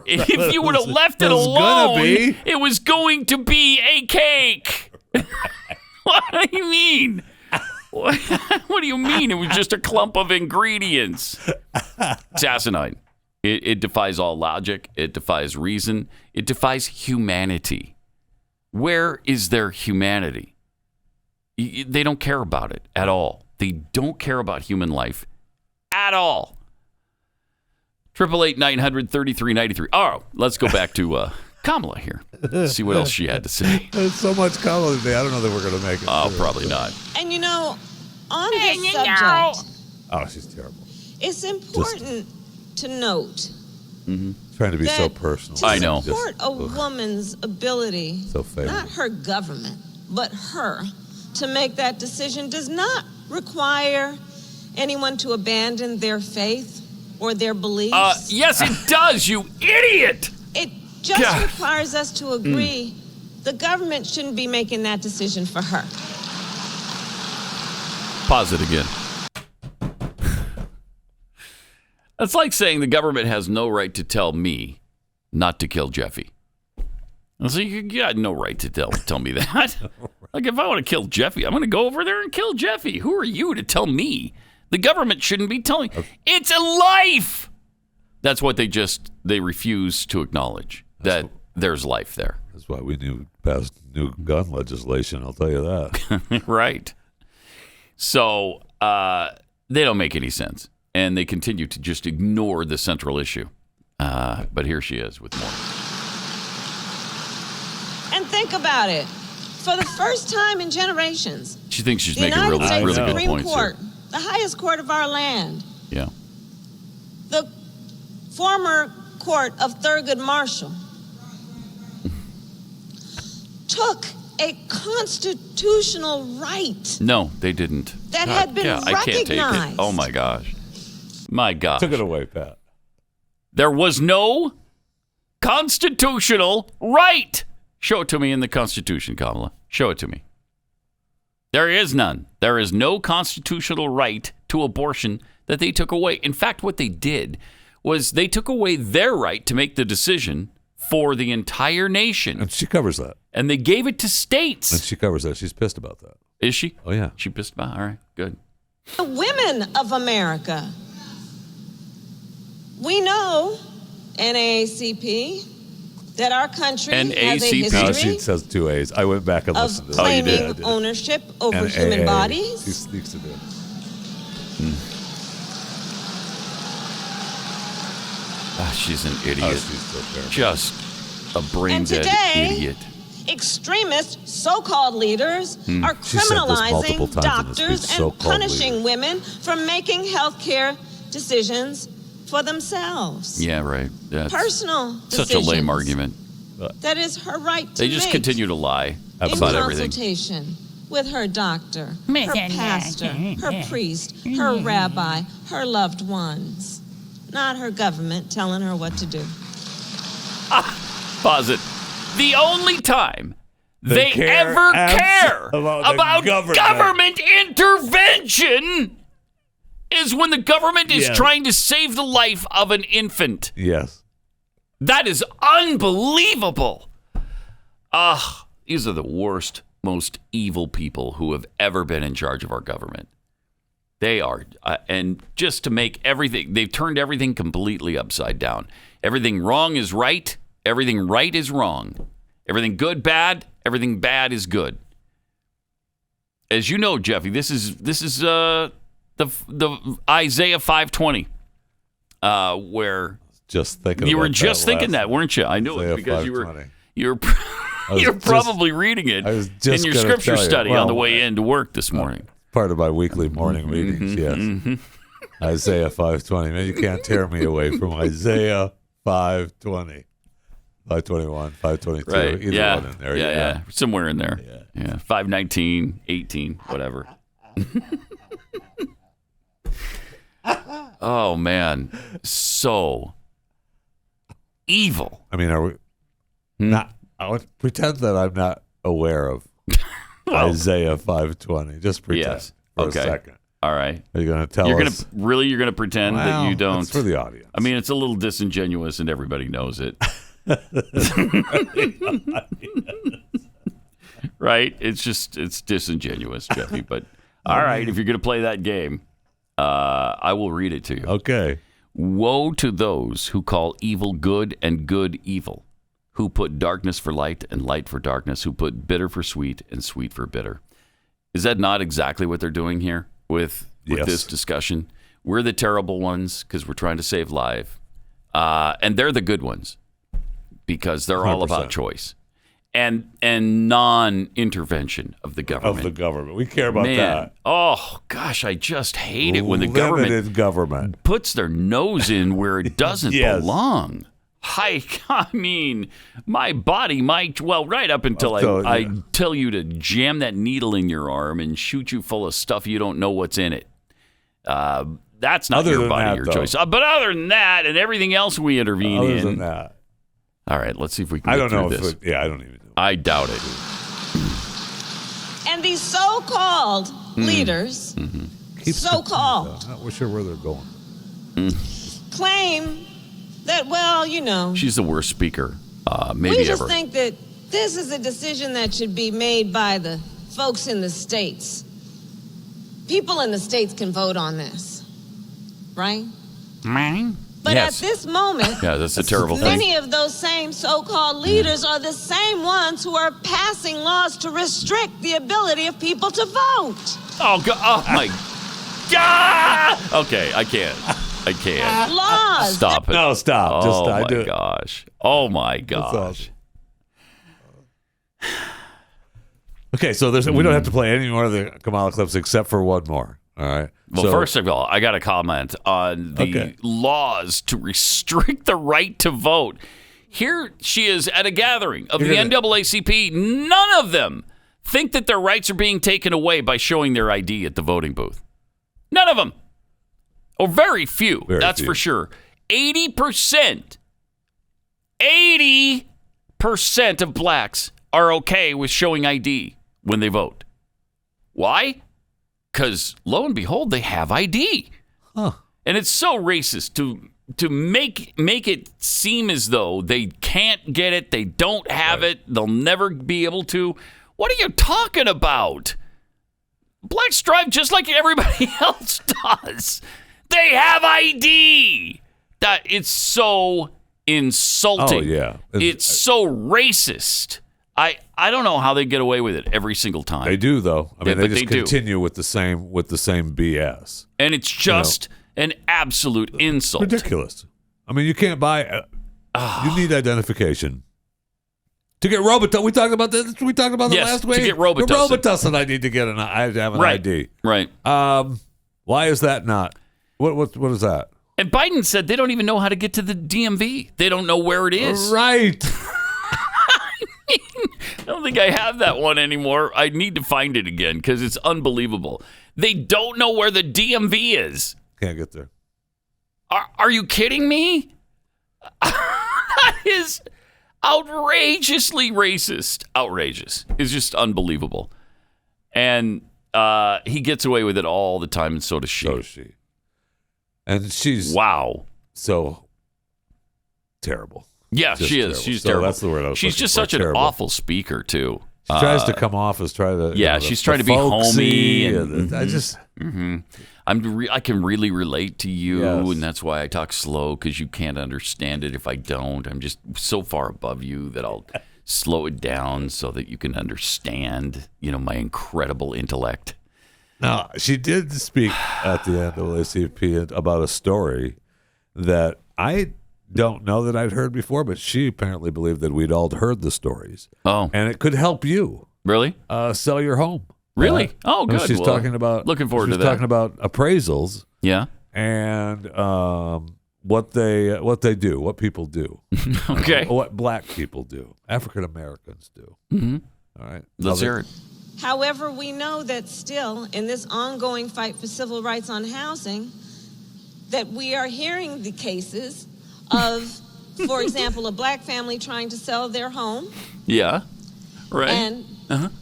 If you would have left it alone, it was going to be a cake. What do you mean? What do you mean? It was just a clump of ingredients. It's asinine. It defies all logic. It defies reason. It defies humanity. Where is their humanity? They don't care about it at all. They don't care about human life at all. 888-900-3393. Oh, let's go back to Kamala here. See what else she had to say. There's so much Kamala today. I don't know that we're going to make it. Oh, probably not. And on this subject, oh, she's terrible. It's important to note. Trying to be so personal. I know. To support a woman's ability, not her government, but her, to make that decision does not require anyone to abandon their faith or their beliefs. Yes, it does, you idiot! It just requires us to agree the government shouldn't be making that decision for her. Pause it again. That's like saying the government has no right to tell me not to kill Jeffy. So you got no right to tell me that. Like, if I want to kill Jeffy, I'm going to go over there and kill Jeffy. Who are you to tell me? The government shouldn't be telling. It's a life. That's what they refuse to acknowledge, that there's life there. That's why we passed new gun legislation, I'll tell you that. Right. So they don't make any sense. And they continue to just ignore the central issue. But here she is with more. And think about it. For the first time in generations, she thinks she's making really good points Court, here. The highest court of our land. Yeah. The former court of Thurgood Marshall took a constitutional right. No, they didn't. That had been recognized. I can't take it. Oh, my gosh. My gosh. Took it away, Pat. There was no constitutional right. Show it to me in the Constitution, Kamala. Show it to me. There is none. There is no constitutional right to abortion that they took away. In fact, what they did was they took away their right to make the decision for the entire nation. And she covers that. And they gave it to states. And she covers that. She's pissed about that. Is she? Oh, yeah. She pissed about it? All right, good. The women of America. We know, NAACP, that our country has a history no, she says two A's. I went back and listened to that. Claiming ownership over human bodies. She sneaks it in. She's an idiot. Oh, she's so terrible. Just a brain-dead idiot. Extremist so-called leaders are criminalizing doctors and punishing women for making health care decisions for themselves. Yeah, right. That's personal such a lame argument. That is her right to They just make continue to lie about in everything. consultation with her doctor, her pastor, her priest, her rabbi, her loved ones. Not her government telling her what to do. Pause it. The only time they ever care about government intervention is when the government is trying to save the life of an infant. Yes. That is unbelievable. These are the worst, most evil people who have ever been in charge of our government. They are. And just to make everything, they've turned everything completely upside down. Everything wrong is right. Everything right is wrong. Everything good, bad. Everything bad is good. As you know, Jeffy, this is the Isaiah 5:20, where just thinking you were just thinking that, weren't you? I knew it because you're probably reading it in your scripture study on the way in to work this morning. part of my weekly morning readings, yes. Isaiah 5:20. Man, you can't tear me away from Isaiah 5:20. 5:21, 5:22. Right. Either one in there. Yeah. Somewhere in there. Yeah. 5:19, 18, whatever. Oh, man. So evil. I mean, are we not? I would pretend that I'm not aware of Isaiah 5:20. Just pretend for a second. All right. Are you going to tell us? You're going to pretend that you don't? It's for the audience. I mean, it's a little disingenuous and everybody knows it. Right? It's disingenuous, Jeffy. But all right, if you're going to play that game, I will read it to you. Okay. Woe to those who call evil good and good evil, who put darkness for light and light for darkness, who put bitter for sweet and sweet for bitter. Is that not exactly what they're doing here with this discussion? We're the terrible ones because we're trying to save life, and they're the good ones because they're 100%. All about choice and non-intervention of the government. We care about that. Oh gosh, I just hate it when the government puts their nose in where it doesn't belong. I mean, my body might, right up until I tell you to jam that needle in your arm and shoot you full of stuff you don't know what's in it. That's not your body, your choice. But other than that and everything else we intervene in. Other than that. All right, let's see if we can get through this. I don't even know. I doubt it. And these so-called leaders, so-called, I'm not sure where they're going. claim that, well, you know. She's the worst speaker, maybe we just ever. think that this is a decision that should be made by the folks in the states. People in the states can vote on this, right? But at this moment, that's a terrible thing. Many of those same so-called leaders are the same ones who are passing laws to restrict the ability of people to vote. Oh my God! Okay, I can't. Laws. Stop it. No, stop. Oh my gosh. Okay, so we don't have to play any more of the Kamala clips except for one more. All right. Well, first of all, I got to comment on the laws to restrict the right to vote. Here she is at a gathering of the NAACP. None of them think that their rights are being taken away by showing their ID at the voting booth. None of them. Or very few, that's for sure. 80% of blacks are okay with showing ID when they vote. Why? Because, lo and behold, they have ID. Huh. And it's so racist to make it seem as though they can't get it, they don't have it, they'll never be able to. What are you talking about? Blacks drive just like everybody else does. They have ID. It's so insulting. Oh, yeah. It's so racist. I don't know how they get away with it every single time. They do, though. I mean, they just continue with the same BS. And it's just an absolute insult. Ridiculous. I mean, you can't buy. You need identification to get Robitussin. We talked about this. We talked about the last week. To get Robitussin. The Robitussin, I need to get I have to have an ID. Right. Why is that not? What is that? And Biden said they don't even know how to get to the DMV. They don't know where it is. Right. I don't think I have that one anymore. I need to find it again because it's unbelievable. They don't know where the DMV is. Can't get there. Are you kidding me? That is outrageously racist. Outrageous. It's just unbelievable. And he gets away with it all the time, and so does she. And she's so terrible. Yeah, she is. Terrible. She's terrible. That's the word I was She's just such an awful speaker, too. She tries to come off as she's trying to be homey. And I just... I can really relate to you, and that's why I talk slow, because you can't understand it if I don't. I'm just so far above you that I'll slow it down so that you can understand, my incredible intellect. Now, she did speak at the NAACP about a story that I don't know that I'd heard before, but she apparently believed that we'd all heard the stories. Oh. And it could help you. Really? Sell your home. Really? Good. She's talking about. Looking forward to that. She's talking about appraisals. Yeah. And what they do, what people do. Okay. What black people do, African Americans do. Mm-hmm. All right. Let's hear it. However, we know that still in this ongoing fight for civil rights on housing, that we are hearing the cases of, for example, a black family trying to sell their home. Yeah. Right. And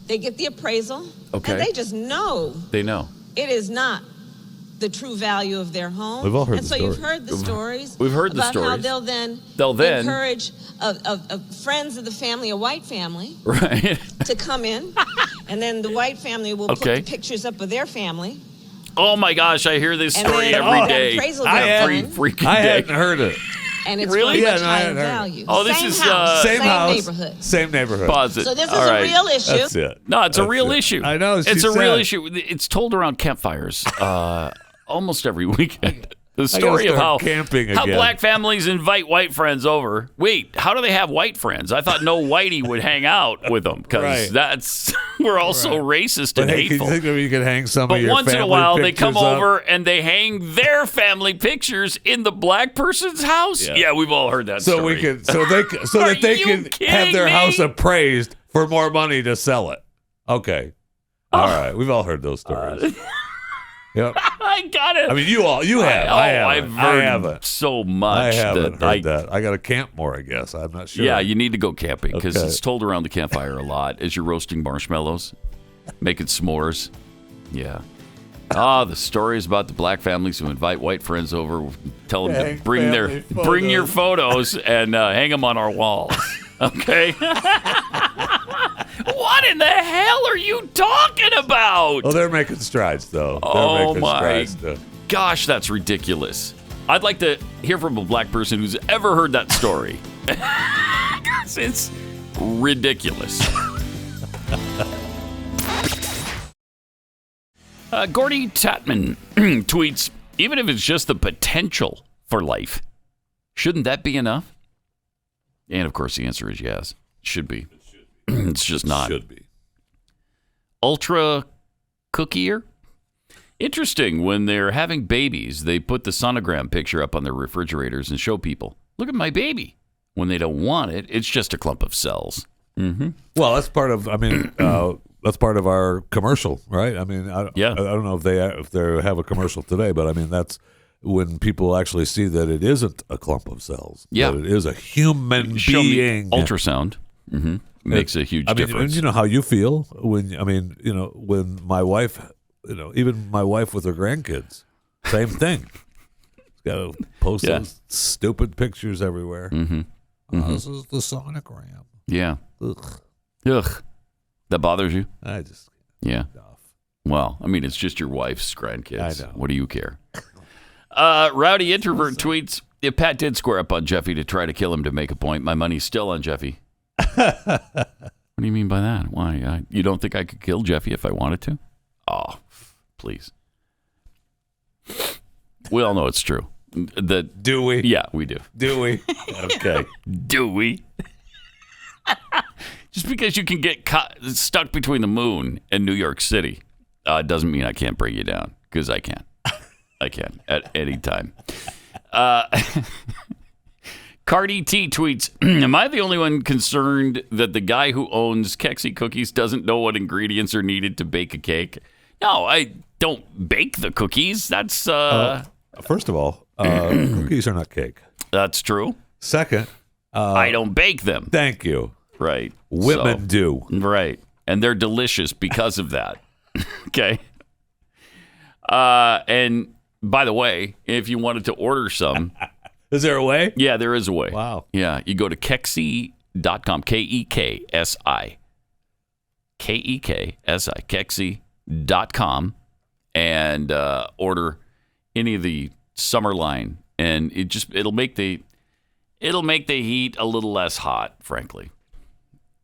they get the appraisal. Okay. And they just know. They know. It is not the true value of their home. We've all heard and the so story. You've heard the stories. We've heard the about stories. how they'll then encourage friends of the family, a white family, right, to come in, and then the white family will put the pictures up of their family. Oh my gosh, I hear this story every day. I hadn't heard it. And it's really much higher value. Oh, this same is house, same house, neighborhood. Same neighborhood. Pause it. So this is a real issue. That's it. No, it's a That's real it. issue. I know. It's a real issue. It's told around campfires almost every weekend. The story of how black families invite white friends over. Wait, how do they have white friends? I thought no whitey would hang out with them because we're all so racist and hateful. Can you think that you could hang some of your once in a family while they come pictures up? over and they hang their family pictures in the black person's house. Yeah, we've all heard that So story. we can, so that they can have their house appraised for more money to sell it. Okay, all right, we've all heard those stories. Yep. I got it. I mean, you have. I've heard I haven't. So much. I haven't heard that. I got to camp more, I guess. I'm not sure. Yeah, you need to go camping because it's told around the campfire a lot as you're roasting marshmallows, making s'mores. Yeah. The stories about the black families who invite white friends over, tell them to bring your photos and hang them on our walls. Okay. What in the hell are you talking about? Oh, they're making strides, though. Gosh, that's ridiculous. I'd like to hear from a black person who's ever heard that story. It's ridiculous. Gordy Tatman tweets, even if it's just the potential for life, shouldn't that be enough? And, of course, the answer is yes. It should be. It's just not. Should be. Ultra cookier? Interesting. When they're having babies, they put the sonogram picture up on their refrigerators and show people, look at my baby. When they don't want it, it's just a clump of cells. Mm-hmm. Well, that's part of, that's part of our commercial, right? I mean, I don't know if they have a commercial today, but I mean, that's when people actually see that it isn't a clump of cells. Yeah. That it is a human being. Ultrasound. Mm-hmm. Makes a huge difference. You know how you feel when my wife, even my wife with her grandkids, same thing. She's got to post those stupid pictures everywhere. Mm-hmm. Mm-hmm. This is the sonogram. Yeah. Ugh. That bothers you? I just Well, I mean, it's just your wife's grandkids. I know. What do you care? Rowdy Introvert tweets, if Pat did square up on Jeffy to try to kill him to make a point, my money's still on Jeffy. What do you mean by that? Why? You don't think I could kill Jeffy if I wanted to? Oh, please. We all know it's true. Do we? Yeah, we do. Do we? Okay. Do we? Just because you can get stuck between the moon and New York City doesn't mean I can't bring you down, because I can. I can at any time. Cardi T tweets, am I the only one concerned that the guy who owns Kexi Cookies doesn't know what ingredients are needed to bake a cake? No, I don't bake the cookies. That's... First of all, cookies are not cake. That's true. Second... I don't bake them. Thank you. Right. Women do. Right. And they're delicious because of that. Okay. And by the way, if you wanted to order some... Is there a way? Yeah, there is a way. Wow. Yeah, you go to Kexi.com, Keksi. Keksi, Kexi.com, and order any of the summer line, and it'll make the heat a little less hot, frankly.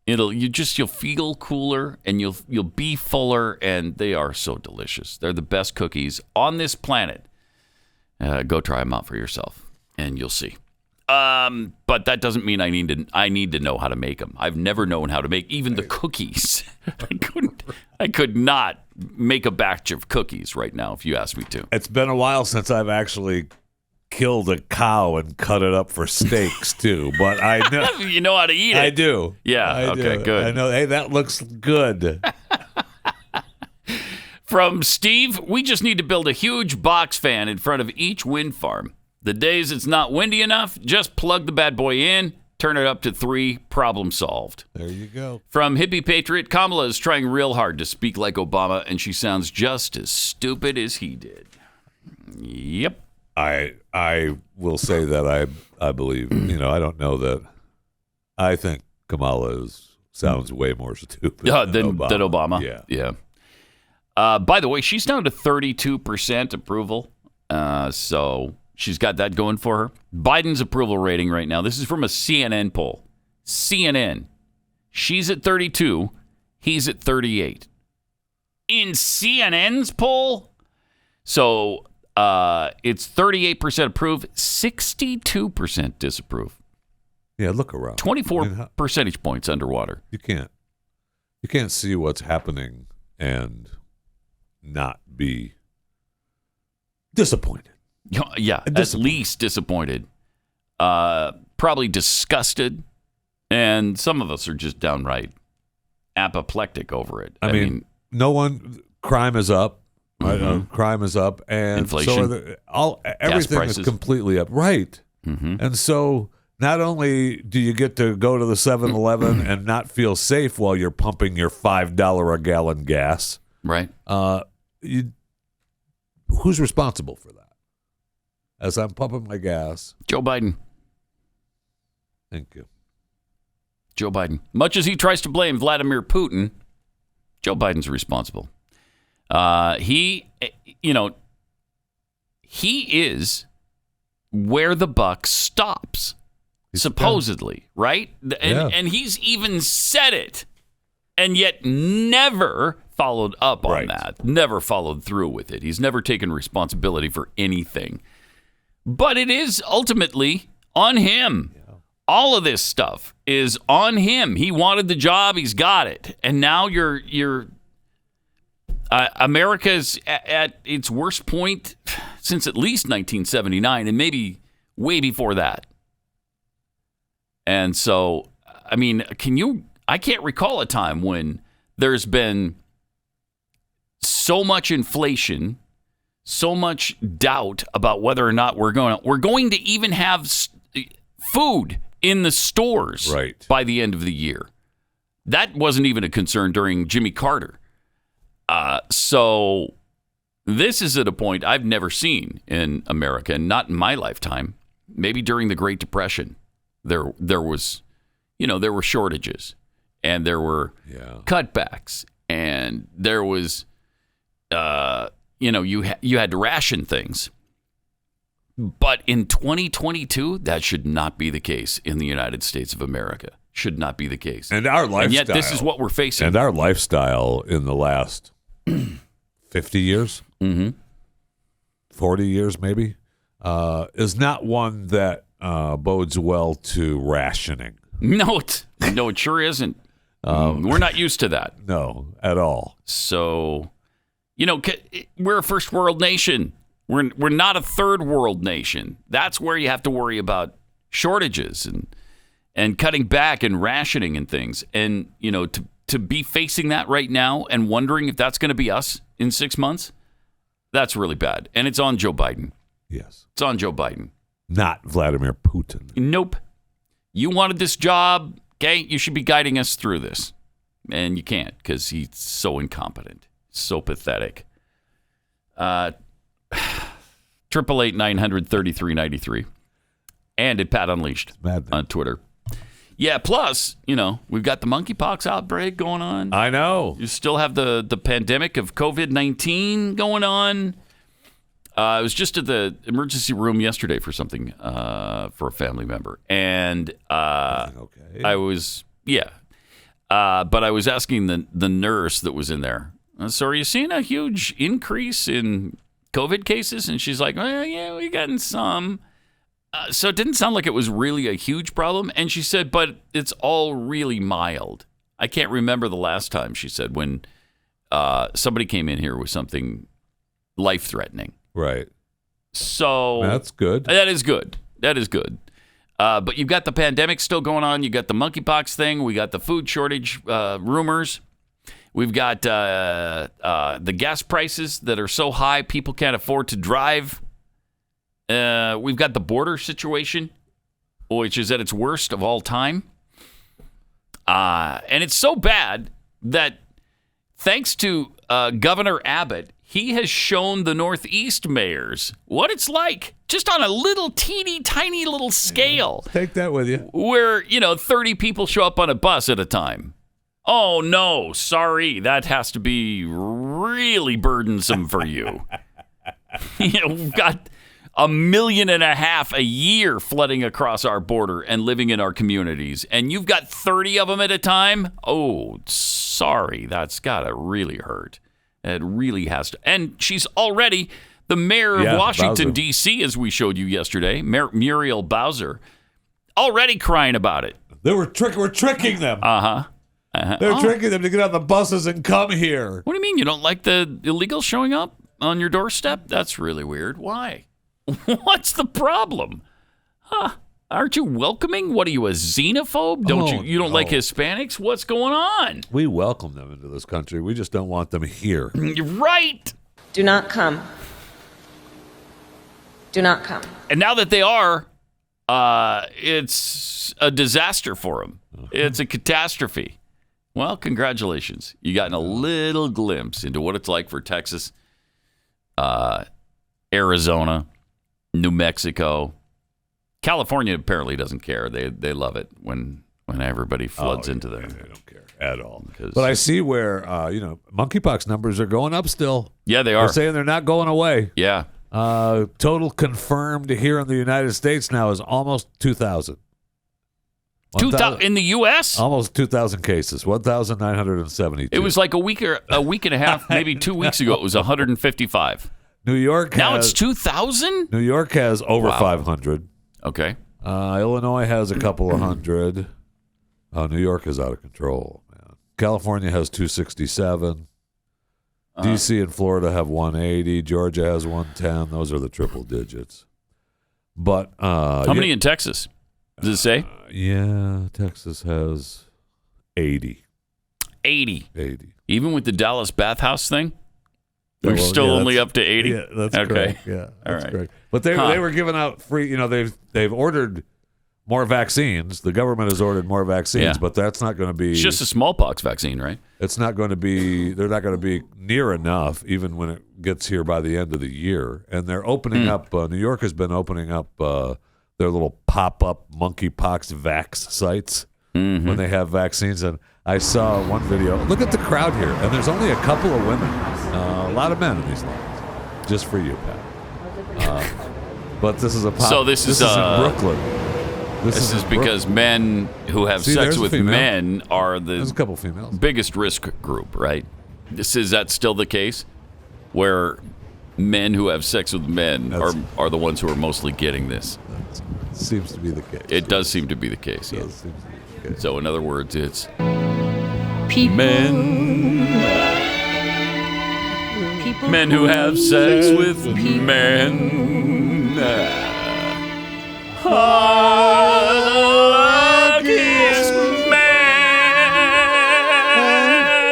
You'll feel cooler and you'll be fuller, and they are so delicious. They're the best cookies on this planet. Go try them out for yourself, and you'll see. But that doesn't mean I need to know how to make them. I've never known how to make even the cookies. I could not make a batch of cookies right now if you asked me to. It's been a while since I've actually killed a cow and cut it up for steaks too, but I know you know how to eat it. I do. Yeah. Okay. Good. I know. Hey, that looks good. From Steve, we just need to build a huge box fan in front of each wind farm. The days it's not windy enough, just plug the bad boy in, turn it up to 3, problem solved. There you go. From Hippie Patriot, Kamala is trying real hard to speak like Obama, and she sounds just as stupid as he did. Yep. I will say that I believe, I don't know that. I think Kamala sounds way more stupid than Obama. Yeah. By the way, she's down to 32% approval. So she's got that going for her. Biden's approval rating right now. This is from a CNN poll. CNN. She's at 32. He's at 38. In CNN's poll? So it's 38% approve, 62% disapprove. Yeah, look around. 24 percentage points underwater. You can't see what's happening and not be disappointed. Yeah, at least disappointed. Probably disgusted. And some of us are just downright apoplectic over it. I mean, crime is up. Mm-hmm. Crime is up. And inflation. So everything is completely up. Right. Mm-hmm. And so not only do you get to go to the 7-Eleven and not feel safe while you're pumping your $5 a gallon gas. Right. Who's responsible for that? As I'm pumping my gas. Joe Biden. Thank you. Joe Biden. Much as he tries to blame Vladimir Putin, Joe Biden's responsible. He is where the buck stops, supposedly, right? And he's even said it, and yet never followed up on that, never followed through with it. He's never taken responsibility for anything. But it is ultimately on him. Yeah. All of this stuff is on him. He wanted the job. He's got it. And now America's at its worst point since at least 1979 and maybe way before that. And so, I mean, I can't recall a time when there's been so much inflation, so much doubt about whether or not we're going to even have food in the stores by the end of the year. That wasn't even a concern during Jimmy Carter. So this is at a point I've never seen in America, and not in my lifetime. Maybe during the Great Depression, there was, there were shortages, and there were cutbacks, and there was, you had to ration things. But in 2022, that should not be the case in the United States of America. Should not be the case. And our lifestyle. And yet this is what we're facing. And our lifestyle in the last 50 years, 40 years maybe, is not one that bodes well to rationing. No, it sure isn't. We're not used to that. No, at all. So, we're a first world nation. We're not a third world nation. That's where you have to worry about shortages and cutting back and rationing and things. And, to be facing that right now and wondering if that's going to be us in 6 months, that's really bad. And it's on Joe Biden. Yes. It's on Joe Biden. Not Vladimir Putin. Nope. You wanted this job, okay? You should be guiding us through this. And you can't because he's so incompetent, so pathetic. 888-900-3393 and at Pat Unleashed on Twitter. Yeah, plus, we've got the monkeypox outbreak going on. I know. You still have the pandemic of COVID-19 going on. I was just at the emergency room yesterday for something for a family member. And okay. I was, but I was asking the nurse that was in there, so are you seeing a huge increase in COVID cases? And she's like, well, yeah, we gotten some. So it didn't sound like it was really a huge problem. And she said, but it's all really mild. I can't remember the last time, she said, when somebody came in here with something life-threatening. Right. So that's good. That is good. That is good. But you've got the pandemic still going on. You got the monkeypox thing. We got the food shortage rumors. We've got the gas prices that are so high people can't afford to drive. We've got the border situation, which is at its worst of all time. And it's so bad that thanks to Governor Abbott, he has shown the Northeast mayors what it's like, just on a little teeny tiny little scale. Yeah, take that with you. Where, 30 people show up on a bus at a time. Oh, no, sorry. That has to be really burdensome for you. We've got 1.5 million a year flooding across our border and living in our communities. And you've got 30 of them at a time? Oh, sorry. That's got to really hurt. It really has to. And she's already the mayor of Washington, D.C., as we showed you yesterday, Muriel Bowser, already crying about it. We're tricking them. Uh-huh. They're tricking them to get on the buses and come here. What do you mean? You don't like the illegals showing up on your doorstep? That's really weird. Why? What's the problem? Huh? Aren't you welcoming? What are you, a xenophobe? You don't like Hispanics? What's going on? We welcome them into this country. We just don't want them here. You're right. Do not come. Do not come. And now that they are, it's a disaster for them. It's a catastrophe. Well, congratulations. You gotten a little glimpse into what it's like for Texas, Arizona, New Mexico. California apparently doesn't care. They love it when everybody floods into there. They don't care at all. But I see where monkeypox numbers are going up still. Yeah, they are. They're saying they're not going away. Yeah. Total confirmed here in the United States now is almost 2,000. 2,000 in the U.S.? Almost 2,000 cases. 1,972. It was like a week and a half, maybe 2 weeks ago. It was 155. New York. Now it's 2,000. New York has over 500. Okay. Illinois has a couple of hundred. New York is out of control, man. California has 267. D.C. and Florida have 180. Georgia has 110. Those are the triple digits. But how many in Texas? Does it say? Yeah, Texas has 80. 80. 80. Even with the Dallas bathhouse thing? We're still only up to 80? Yeah, that's okay. Correct. Yeah, that's right. correct. But they were giving out free, they've ordered more vaccines. The government has ordered more vaccines, but that's not going to be... It's just a smallpox vaccine, right? It's not going to be... They're not going to be near enough, even when it gets here by the end of the year. And they're opening up... New York has been opening up their little pop-up monkeypox vax sites when they have vaccines. And I saw one video. Look at the crowd here. And there's only a couple of women. A lot of men in these lines. Just for you, Pat. But this is a pop. So this is in Brooklyn. This is because men who have sex with men are there's a couple females. Biggest risk group, right? Is that still the case? Where men who have sex with men are the ones who are mostly getting this? That seems to be the case. It does seem to be the case, It yeah. does seem to be the case. So in other words, it's People. men who have sex with men are the luckiest man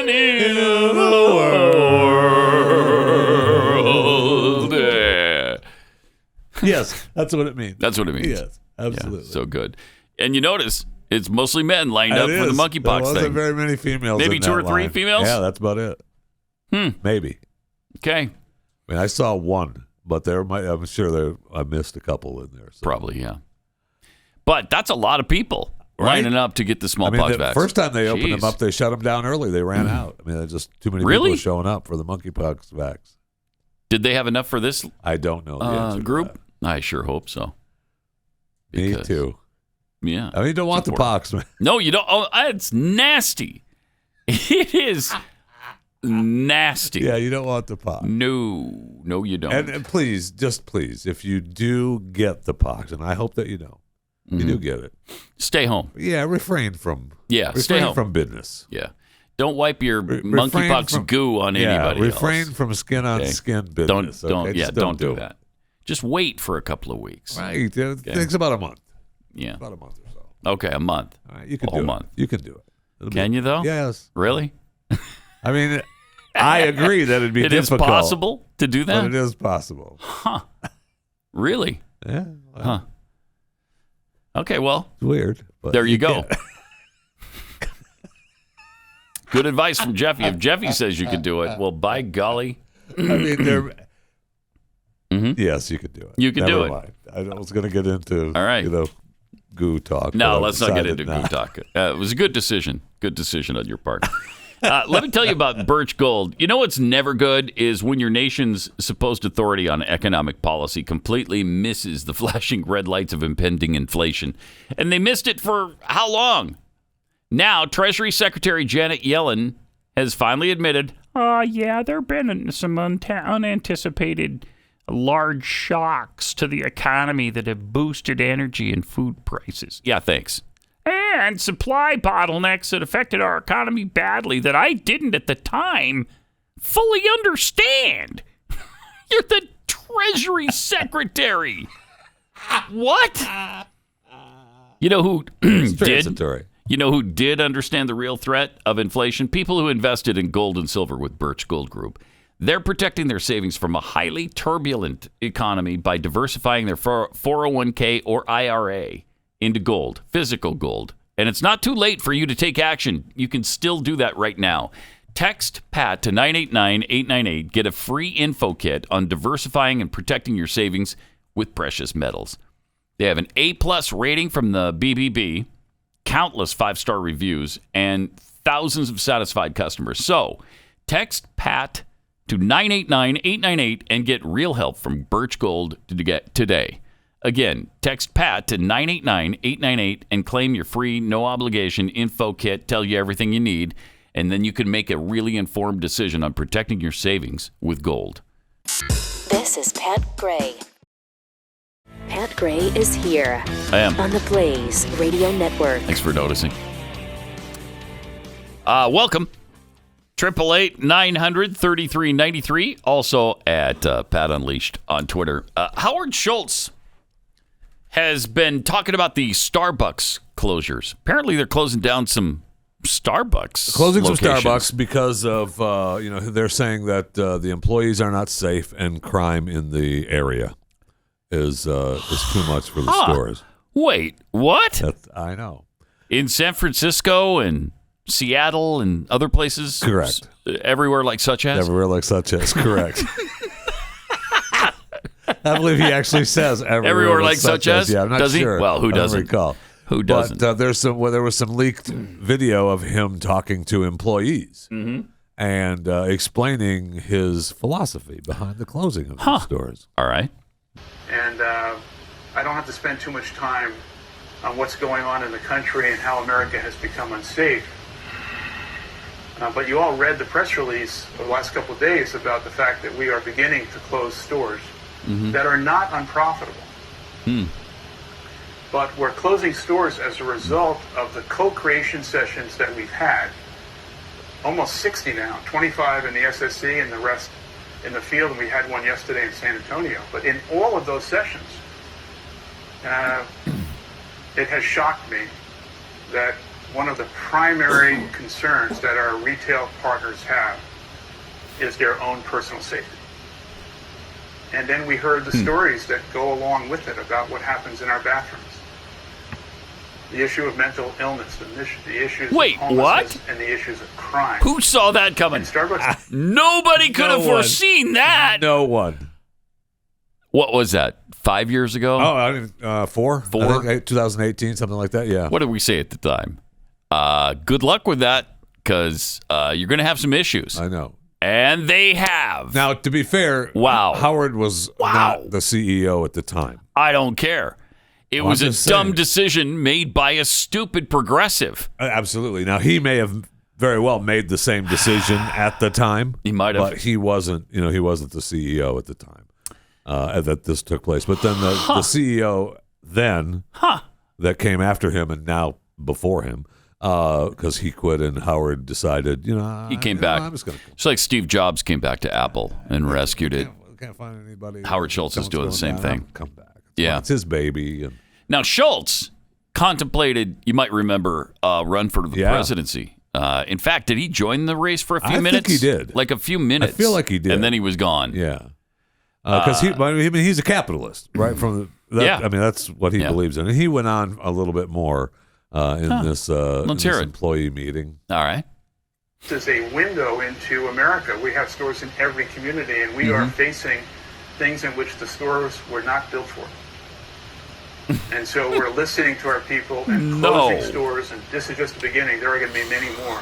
in the world. Yes, that's what it means. That's what it means. Yes, absolutely. Yeah, so good. And you notice it's mostly men lined up for the monkeypox there wasn't thing. very many females. Maybe in two that or three line. females? Yeah, that's about it. Maybe. Okay. I mean, I saw one, but I'm sure I missed a couple in there. So. Probably, yeah. But that's a lot of people lining up to get the smallpox vaccine. First time they opened them up, they shut them down early. They ran out. I mean, there's just too many people showing up for the monkeypox vax. Did they have enough for this I don't know the answer group? to that. I sure hope so. Me too. Yeah. I mean, you don't want the pox, man. No, you don't. Oh, it's nasty. It is nasty. Yeah, you don't want the pox. No, you don't. And please, just please, if you do get the pox, and I hope that you don't, you do get it, stay home. Yeah, refrain from stay home. from business. Yeah. Don't wipe your monkeypox goo on anybody else. Refrain from skin-on-skin business. Don't do that. Just wait for a couple of weeks. Right. It takes about a month. Yeah. About a month or so. Okay, a month. All right, you can do it. Month. You can do it. Can you, though? Yes. Really? I mean, I agree that it'd be difficult. It is possible to do that? But it is possible. Huh. Really? Yeah. Well, huh. Okay, well. It's weird. But there you go. Good advice from Jeffy. If Jeffy says you can do it, well, by golly. I mean, yes, you could do it. You could do it. Mind. I was going to get into goo talk. No, let's not get into goo talk. It was a good decision. Good decision on your part. Let me tell you about Birch Gold. You know what's never good is when your nation's supposed authority on economic policy completely misses the flashing red lights of impending inflation. And they missed it for how long? Now, Treasury Secretary Janet Yellen has finally admitted, there have been some unanticipated large shocks to the economy that have boosted energy and food prices. Yeah, thanks. And supply bottlenecks that affected our economy badly that I didn't at the time fully understand. You're the Treasury Secretary. What? You know who did? You know who did understand the real threat of inflation? People who invested in gold and silver with Birch Gold Group. They're protecting their savings from a highly turbulent economy by diversifying their 401k or IRA into gold, physical gold. And it's not too late for you to take action. You can still do that right now. Text PAT to 989-898. Get a free info kit on diversifying and protecting your savings with precious metals. They have an A-plus rating from the BBB, countless 5-star reviews, and thousands of satisfied customers. So text PAT to 989-898 and get real help from Birch Gold today. Again, text PAT to 989-898 and claim your free, no-obligation info kit, tell you everything you need, and then you can make a really informed decision on protecting your savings with gold. This is Pat Gray. Pat Gray is here. I am. On the Blaze Radio Network. Thanks for noticing. Welcome. 888-900-3393. Also at Pat Unleashed on Twitter. Howard Schultz has been talking about the Starbucks closures. Apparently, they're closing down some Starbucks. Closing locations. some Starbucks because of they're saying that the employees are not safe and crime in the area is too much for the stores. Wait, what? I know. In San Francisco and Seattle and other places? Correct. Everywhere like such as? Everywhere like such as, correct. I believe he actually says everywhere like such as. Yeah, I'm not sure. He? Well, who doesn't? I don't recall. Who doesn't? But there was some leaked video of him talking to employees and explaining his philosophy behind the closing of the stores. All right. And I don't have to spend too much time on what's going on in the country and how America has become unsafe. But you all read the press release of the last couple of days about the fact that we are beginning to close stores that are not unprofitable. But we're closing stores as a result of the co-creation sessions that we've had. Almost 60 now, 25 in the SSC and the rest in the field, and we had one yesterday in San Antonio. But in all of those sessions, it has shocked me that one of the primary concerns that our retail partners have is their own personal safety. And then we heard the stories that go along with it about what happens in our bathrooms. The issue of mental illness, the issues of homelessness, and the issues of crime. Who saw that coming? Starbucks. Nobody could have foreseen that. No one. What was that? 5 years ago? Oh, 4. 4? I think 2018, something like that, yeah. What did we say at the time? Good luck with that, because you're going to have some issues. I know. And they have. Now, to be fair, Howard was not the CEO at the time. I don't care. It was a dumb decision made by a stupid progressive. Absolutely. Now, he may have very well made the same decision at the time. He might have, but he wasn't. He wasn't the CEO at the time that this took place. But then the CEO that came after him and now before him, because he quit and Howard decided, he came back. I'm just gonna it's like Steve Jobs came back to Apple and rescued it. Can't find anybody. Howard Schultz is doing the same thing. Come back. It's his baby. And now Schultz contemplated, you might remember, run for the presidency. In fact, did he join the race for a few minutes? I think he did. Like a few minutes. I feel like he did. And then he was gone. Yeah. Because he's a capitalist, right? That's what he believes in. And he went on a little bit more in this employee meeting. All right. This is a window into America. We have stores in every community, and we are facing things in which the stores were not built for. And so we're listening to our people and closing stores, and this is just the beginning. There are going to be many more.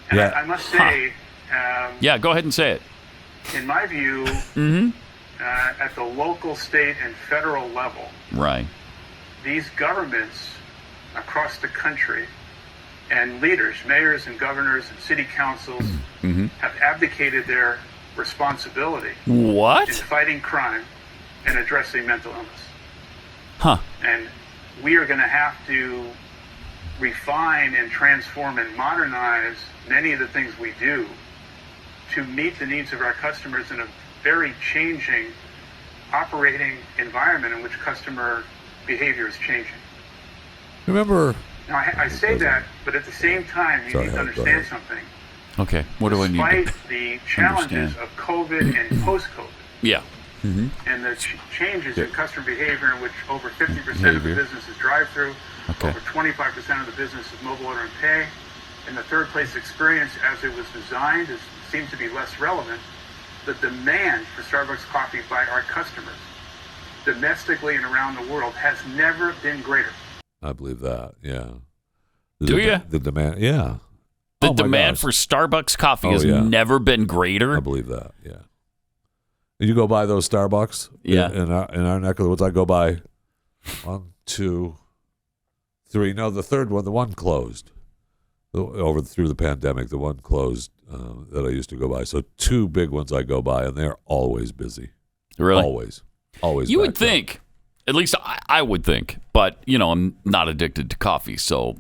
And I must say... go ahead and say it. In my view, at the local, state, and federal level, these governments across the country and leaders, mayors and governors and city councils have abdicated their responsibility in fighting crime and addressing mental illness. And we are going to have to refine and transform and modernize many of the things we do to meet the needs of our customers in a very changing operating environment in which customer behavior is changing. Remember... Now, I say that, but at the same time, you need to understand something. Okay, what do I need to Despite the challenges of COVID and post-COVID, and the changes in customer behavior in which over 50% of the business is drive-through, over 25% of the business is mobile order and pay, and the third place experience as it was designed seems to be less relevant. The demand for Starbucks coffee by our customers, domestically and around the world, has never been greater. I believe that, yeah. Do you? The demand, yeah. The demand for Starbucks coffee has never been greater? I believe that, yeah. You go by those Starbucks in our neck of the woods. I go by 1, 2, 3. No, the third one, the one closed. Through the pandemic, the one closed that I used to go by. So 2 big ones I go by, and they're always busy. Really? Always. You would think, at least I would think, but, I'm not addicted to coffee, so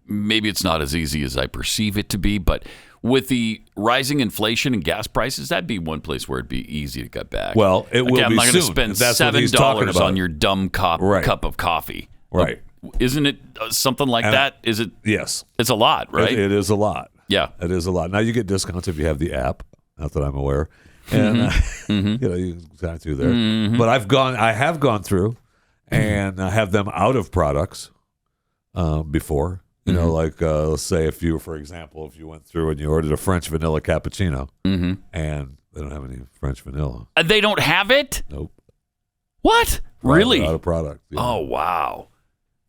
maybe it's not as easy as I perceive it to be, but with the rising inflation and gas prices, that'd be one place where it'd be easy to cut back. Well, it will be soon. I'm not going to spend $7 on your dumb cup of coffee. Right. Isn't it something like that? Is it? Yes. It's a lot, right? It is a lot. Yeah. It is a lot. Now, you get discounts if you have the app, not that I'm aware. And, you can go through there. But I have gone through and have them out of products before. Like let's say if you went through and you ordered a French vanilla cappuccino and they don't have any French vanilla. They don't have it? Nope. What? Really? Out of product. Yeah. Oh, wow.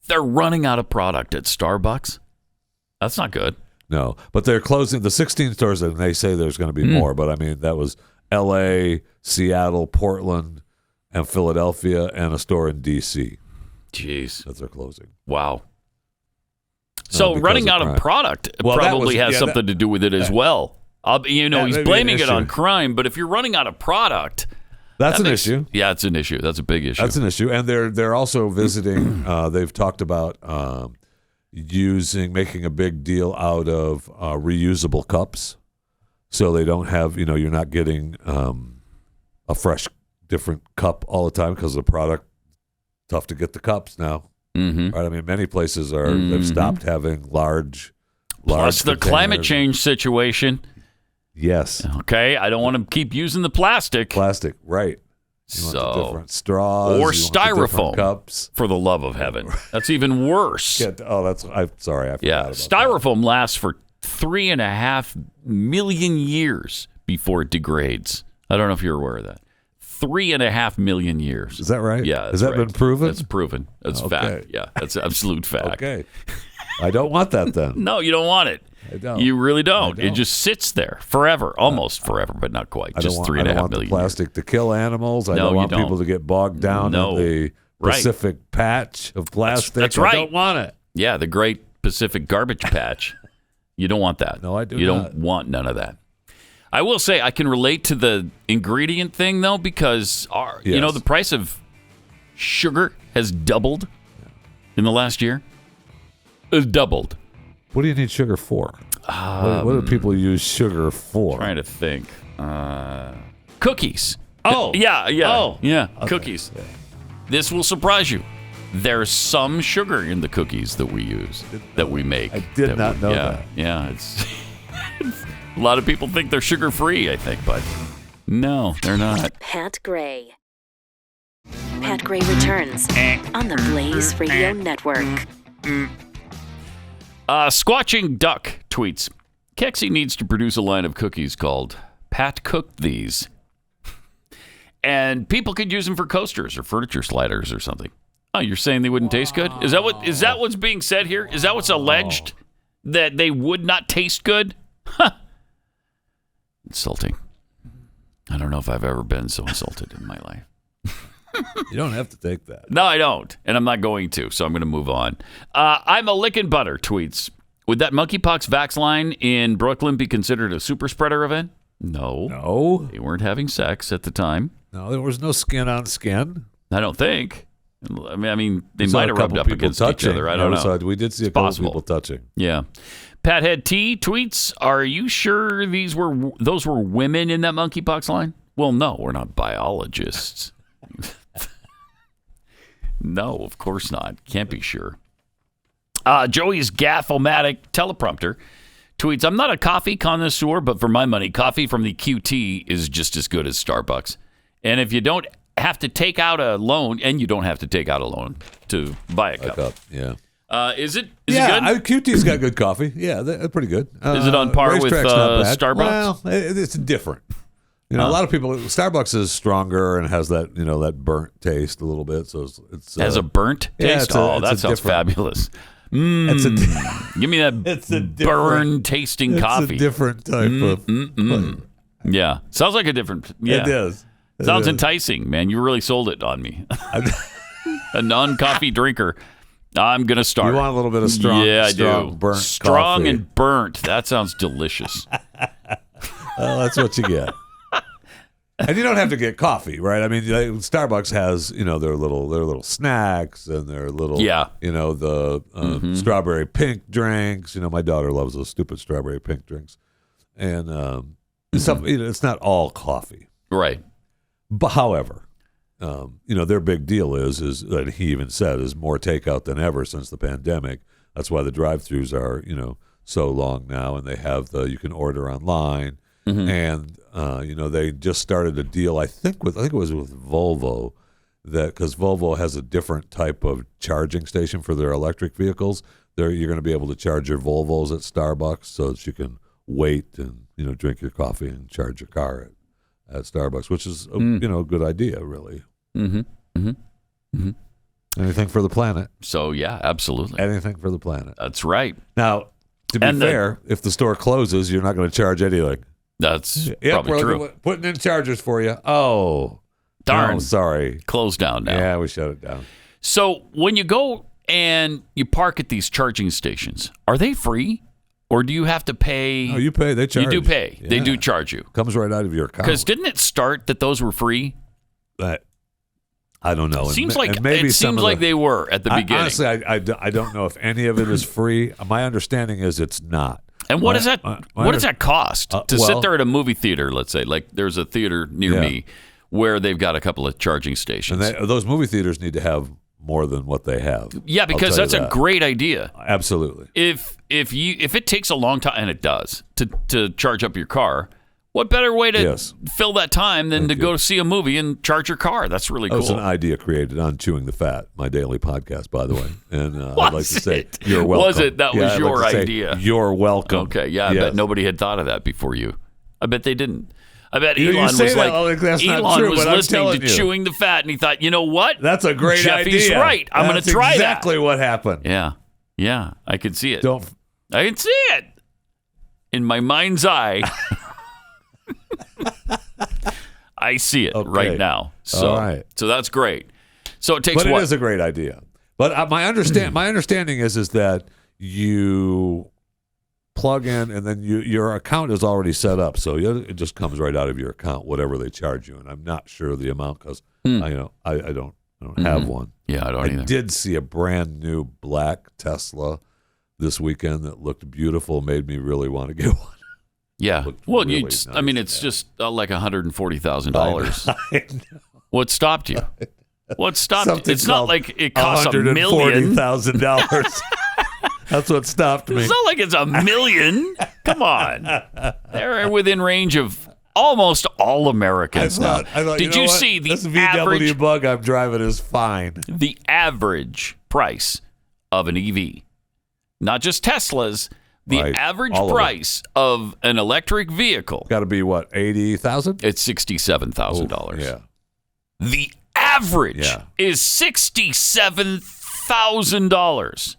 They're running out of product at Starbucks? That's not good. No, but they're closing the 16 stores, and they say there's going to be more. But, I mean, that was L.A., Seattle, Portland, and Philadelphia, and a store in D.C. Jeez. That they're closing. Wow. So running out of product probably has something to do with it as well. He's blaming it on crime, but if you're running out of product... That's an issue. Yeah, it's an issue. That's a big issue. That's an issue. And they're also visiting, they've talked about making a big deal out of reusable cups. So they don't have, you're not getting a fresh, different cup all the time because the product, tough to get the cups now. Right? I mean, many places they've stopped having large Plus the climate change situation. Yes. Okay, I don't want to keep using the plastic. Plastic, right. You want the different straws. Or styrofoam. Cups. For the love of heaven. That's even worse. I'm sorry. I forgot about styrofoam lasts for 3.5 million years before it degrades. I don't know if you're aware of that. 3.5 million years. Is that right? Yeah. Has that been proven? That's proven. That's fact. Yeah, that's absolute fact. Okay. I don't want that then. No, you don't want it. I don't. You really don't. It just sits there forever, almost forever, but not quite. Just 3.5 million. I don't want the plastic to kill animals. I don't want people to get bogged down in the Pacific patch of plastic. That's right. I don't want it. Yeah, the great Pacific garbage patch. You don't want that. No, I do You not. don't want none of that. I will say I can relate to the ingredient thing, though, because the price of sugar has doubled in the last year. It's doubled. What do you need sugar for? What do people use sugar for? Trying to think. Cookies. Oh. Yeah. Okay. Cookies. Yeah. This will surprise you. There's some sugar in the cookies that we use, that we make. I did not know that. Yeah, it's a lot of people think they're sugar-free, I think, but no, they're not. Pat Gray. Pat Gray returns on the Blaze Radio Network. Squatching Duck tweets, Kexi needs to produce a line of cookies called Pat Cooked These. And people could use them for coasters or furniture sliders or something. Oh, you're saying they wouldn't taste good? Is that what's being said here? Is that what's alleged? That they would not taste good? Huh. Insulting. I don't know if I've ever been so insulted in my life. You don't have to take that. No, I don't. And I'm not going to, so I'm going to move on. I'm a lickin' butter tweets. Would that monkeypox vax line in Brooklyn be considered a super spreader event? No. They weren't having sex at the time. No, there was no skin on skin. I don't think. I mean, they might have rubbed up against each other. I don't know. We did see a couple people touching. Yeah. Pathead T tweets, are you sure those were women in that monkeypox line? Well, no, we're not biologists. No, of course not. Can't be sure. Joey's Gaffomatic teleprompter tweets, I'm not a coffee connoisseur, but for my money, coffee from the QT is just as good as Starbucks. And if you don't have to take out a loan, and you don't have to take out a loan to buy a cup. Yeah. Is it good? QT's got good coffee. Yeah, they're pretty good. Is it on par with Starbucks? Well, it's different. A lot of people. Starbucks is stronger and has that that burnt taste a little bit. So it's has a burnt taste. That sounds fabulous. Give me that burn tasting coffee. It's a different type of. Yeah, sounds like a different. Yeah, it is. Sounds enticing, man. You really sold it on me. A non-coffee drinker. I'm going to start. You want a little bit of strong, I strong do. burnt strong coffee. And burnt. That sounds delicious. Well, that's what you get. And you don't have to get coffee, right? I mean, Starbucks has, their little snacks and their little, the strawberry pink drinks. My daughter loves those stupid strawberry pink drinks. And it's not all coffee. Right. But however, their big deal is that he even said is more takeout than ever since the pandemic. That's why the drive-thrus are, so long now, and they have you can order online, and they just started a deal. I think it was with Volvo, because Volvo has a different type of charging station for their electric vehicles. You're going to be able to charge your Volvos at Starbucks, so that you can wait and drink your coffee and charge your car at Starbucks, which is a good idea, really. Anything for the planet. So yeah, absolutely. Anything for the planet. That's right. Now, to be fair, if the store closes, you're not going to charge anything. That's probably true. Putting in chargers for you. Oh, darn! Oh, sorry, closed down now. Yeah, we shut it down. So when you go and you park at these charging stations, are they free? Or do you have to pay? No, you pay. They charge. You do pay. Yeah. They do charge you. Comes right out of your account. Because didn't it start that those were free? I don't know. It seems like they were at the beginning. Honestly, I don't know if any of it is free. My understanding is it's not. And what does that cost to sit there at a movie theater? Let's say, like there's a theater near me where they've got a couple of charging stations. And those movie theaters need to have more than what they have. Yeah, because that's a great idea. Absolutely. If it takes a long time, and it does, to charge up your car, what better way to fill that time than to go see a movie and charge your car? That's really cool. That was an idea created on Chewing the Fat, my daily podcast, by the way. And I'd like to say you're welcome. Was it? That was your idea. You're welcome. Okay, yeah, I bet nobody had thought of that before you. I bet they didn't. I bet Elon was listening to Chewing the Fat, and he thought, you know what? That's a great idea. Jeffy's right. I'm going to try that. That's exactly what happened. Yeah, I can see it. I can see it in my mind's eye. I see it right now. So that's great. So it takes. But it is a great idea. But my understanding is that you plug in, and then your account is already set up, so it just comes right out of your account, whatever they charge you. And I'm not sure the amount because I don't have one. Yeah, I don't either. I did see a brand new black Tesla this weekend that looked beautiful, made me really want to get one. Yeah. Well, really nice. I mean, it's just like $140,000. What stopped you? What stopped you? It's not like it costs $140,000. That's what stopped me. It's not like it's $1 million. Come on. They're within range of almost all Americans now. Did you see the this average VW Bug I'm driving is fine? The average price of an EV, not just Teslas, the average price of an electric vehicle. Got to be what, $80,000? It's $67,000. Yeah. The average is $67,000.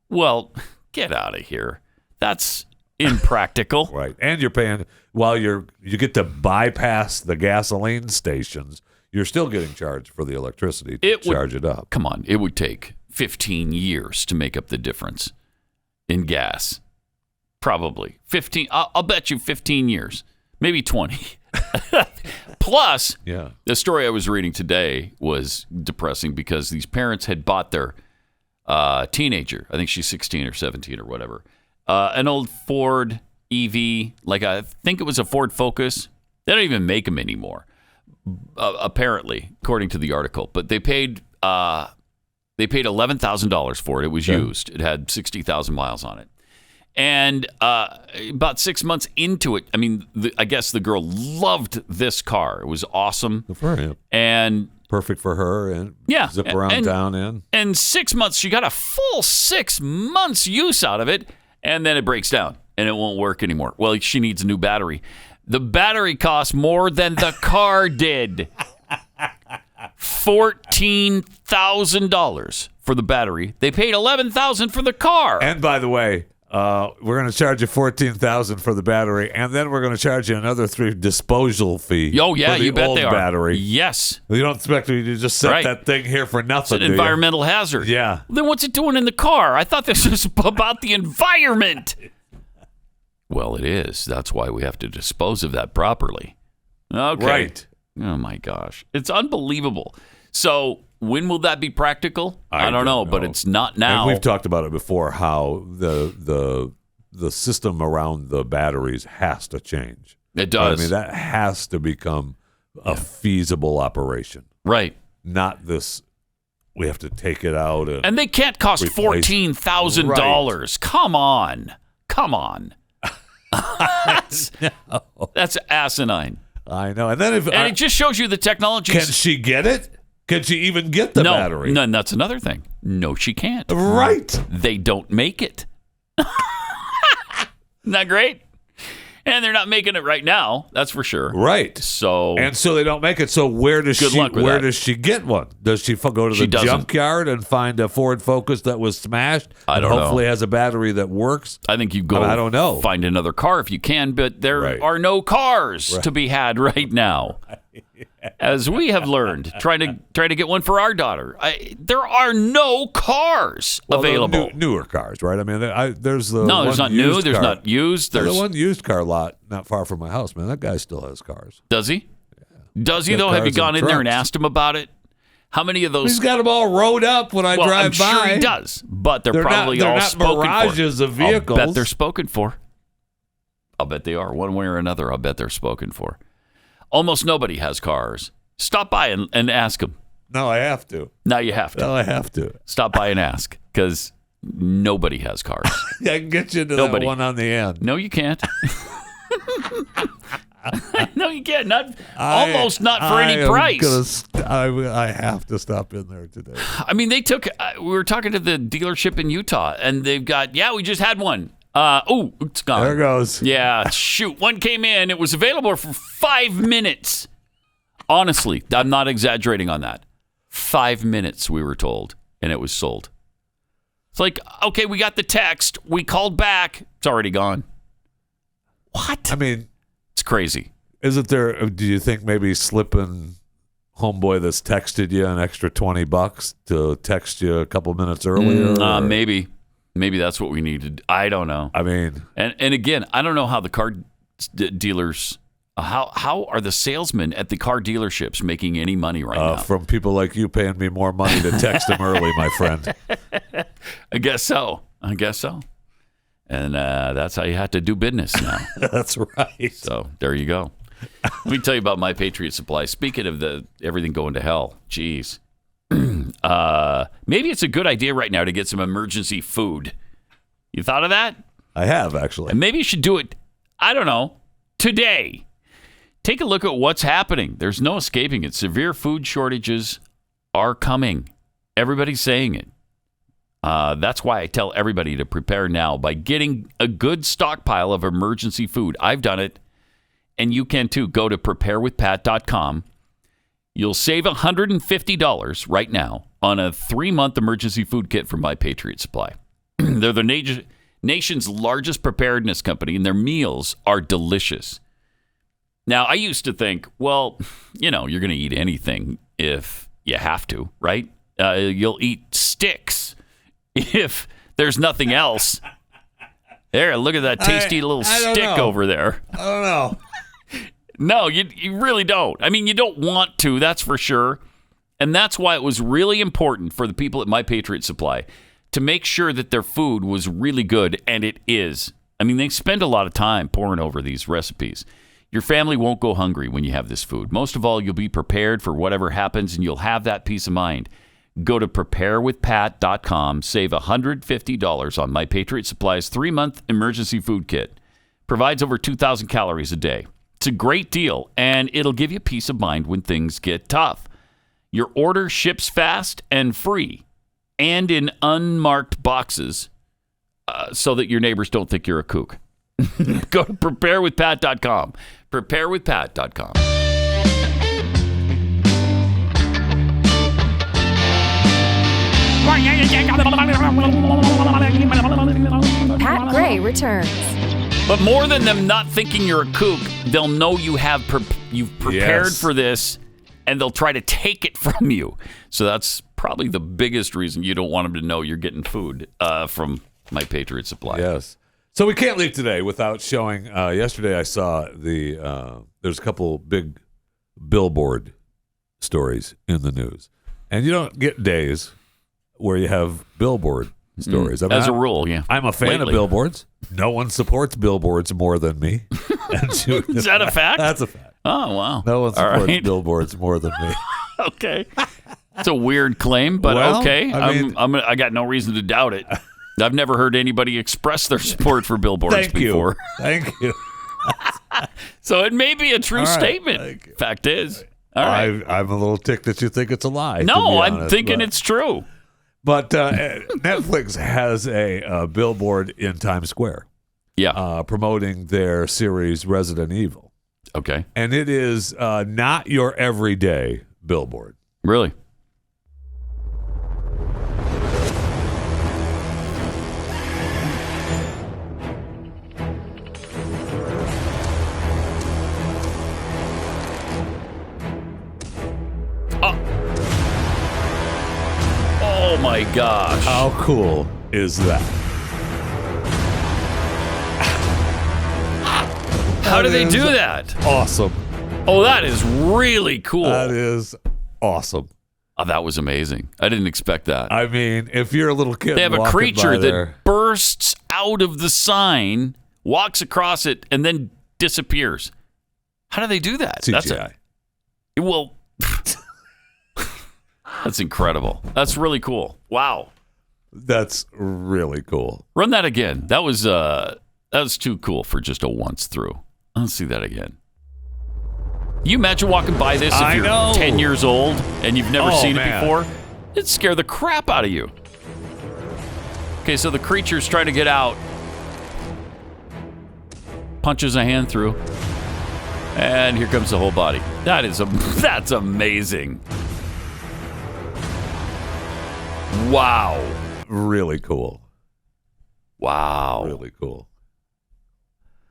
Well, get out of here. That's impractical. Right. And you're paying while you get to bypass the gasoline stations, you're still getting charged for the electricity to charge it up. Come on, it would take 15 years to make up the difference in gas. Probably 15. I'll bet you 15 years, maybe 20. Plus, the story I was reading today was depressing because these parents had bought their teenager, I think she's 16 or 17 or whatever, an old Ford EV, like I think it was a Ford Focus. They don't even make them anymore, apparently, according to the article. But they paid $11,000 for it. It was used. It had 60,000 miles on it. And about 6 months into it, I mean, I guess the girl loved this car. It was awesome. Good for him. And perfect for her, and zip around town in. And 6 months, she got a full 6 months use out of it, and then it breaks down, and it won't work anymore. Well, she needs a new battery. The battery costs more than the car did. $14,000 for the battery. They paid $11,000 for the car. And by the way, we're going to charge you $14,000 for the battery, and then we're going to charge you another $3 disposal fee. Oh yeah, for the you bet old they are. Battery. Yes, you don't expect me to just set that thing here for nothing. It's an environmental hazard. Yeah. Then what's it doing in the car? I thought this was about the environment. Well, it is. That's why we have to dispose of that properly. Okay. Right. Oh my gosh, it's unbelievable. So when will that be practical? I don't know, but it's not now. And we've talked about it before, how the system around the batteries has to change. It does. I mean, that has to become a feasible operation. Right. Not this, we have to take it out. And they can't cost $14,000. Come on. That's asinine. I know. And then it just shows you the technology. Can she get it? Can she even get the battery? No, that's another thing. No, she can't. Right. They don't make it. Isn't that great? And they're not making it right now. That's for sure. Right. So they don't make it. So where does does she get one? Does she go to the junkyard and find a Ford Focus that was smashed? I don't know. Hopefully has a battery that works. I think you go. I don't know. Find another car if you can, but there are no cars to be had right now. As we have learned, trying to get one for our daughter, there are no cars available. Newer cars, right? I mean, there's the there's not new. There's not used. There's the one used car lot not far from my house. Man, that guy still has cars. Does he? Yeah. Does he though? Have you gone in there and asked him about it? How many of those? He's got them all rode up when I drive by. I'm sure he does, but they're probably all spoken for. They're not mirages of vehicles. I'll bet they're spoken for. I'll bet they are one way or another. I'll bet they're spoken for. Almost nobody has cars. Stop by and ask them. No, I have to. Now you have to. No, I have to. Stop by and ask, because nobody has cars. I can get you to that one on the end. No, you can't. No, you can't. Not for any price. I have to stop in there today. I mean, they took. We were talking to the dealership in Utah, and they've got. Yeah, we just had one. It's gone. There it goes. Yeah, shoot. One came in. It was available for 5 minutes. Honestly, I'm not exaggerating on that. 5 minutes, we were told, and it was sold. It's like, okay, we got the text. We called back. It's already gone. What? I mean, it's crazy. Isn't there, do you think maybe slipping homeboy that's texted you an extra $20 to text you a couple minutes earlier? Maybe. Maybe that's what we needed. I don't know. I mean, and again, I don't know how the car dealers, how are the salesmen at the car dealerships making any money right now? From people like you paying me more money to text them early, my friend. I guess so. And that's how you have to do business now. That's right. So there you go. Let me tell you about My Patriot Supply. Speaking of everything going to hell, geez. Maybe it's a good idea right now to get some emergency food. You thought of that? I have, actually. And maybe you should do it, I don't know, today. Take a look at what's happening. There's no escaping it. Severe food shortages are coming. Everybody's saying it. That's why I tell everybody to prepare now by getting a good stockpile of emergency food. I've done it, and you can too. Go to preparewithpat.com. You'll save $150 right now on a 3-month emergency food kit from My Patriot Supply. They're the nation's largest preparedness company, and their meals are delicious. Now, I used to think, well, you're going to eat anything if you have to, right? You'll eat sticks if there's nothing else. There, look at that tasty little stick over there. I don't know. No, you really don't. I mean, you don't want to, that's for sure. And that's why it was really important for the people at My Patriot Supply to make sure that their food was really good, and it is. I mean, they spend a lot of time poring over these recipes. Your family won't go hungry when you have this food. Most of all, you'll be prepared for whatever happens, and you'll have that peace of mind. Go to preparewithpat.com. Save $150 on My Patriot Supply's 3-month emergency food kit. Provides over 2,000 calories a day. It's a great deal, and it'll give you peace of mind when things get tough. Your order ships fast and free, and in unmarked boxes, so that your neighbors don't think you're a kook. Go to preparewithpat.com. Preparewithpat.com. Pat Gray returns. But more than them not thinking you're a kook, they'll know you've prepared for this, and they'll try to take it from you. So that's probably the biggest reason you don't want them to know you're getting food from My Patriot Supply. Yes. So we can't leave today without showing. Yesterday I saw there's a couple big billboard stories in the news. And you don't get days where you have billboard stories. I mean, as a rule, yeah. I'm a fan of billboards. No one supports billboards more than me. Is that a fact? That's a fact. Oh, wow. No one supports billboards more than me. Okay. It's a weird claim, but okay. I got no reason to doubt it. I've never heard anybody express their support for billboards before. Thank you. So it may be a true statement. Fact is. All right. I'm a little ticked that you think it's a lie. No, I'm thinking it's true. But Netflix has a billboard in Times Square. Yeah. Promoting their series Resident Evil. Okay. And it is not your everyday billboard. Really? Oh my gosh. How cool is that? How do they do that? Awesome. Oh, that is really cool. That is awesome. Oh, that was amazing. I didn't expect that. I mean, if you're a little kid, they have a creature that bursts out of the sign, walks across it, and then disappears. How do they do that? CGI. That's incredible. That's really cool. Wow. That's really cool. Run that again. That was too cool for just a once through. Let's see that again. You imagine walking by this if you're 10 years old and you've never seen it before? It'd scare the crap out of you. Okay, so the creature's trying to get out. Punches a hand through. And here comes the whole body. That's amazing. Wow. Really cool. Wow. Really cool.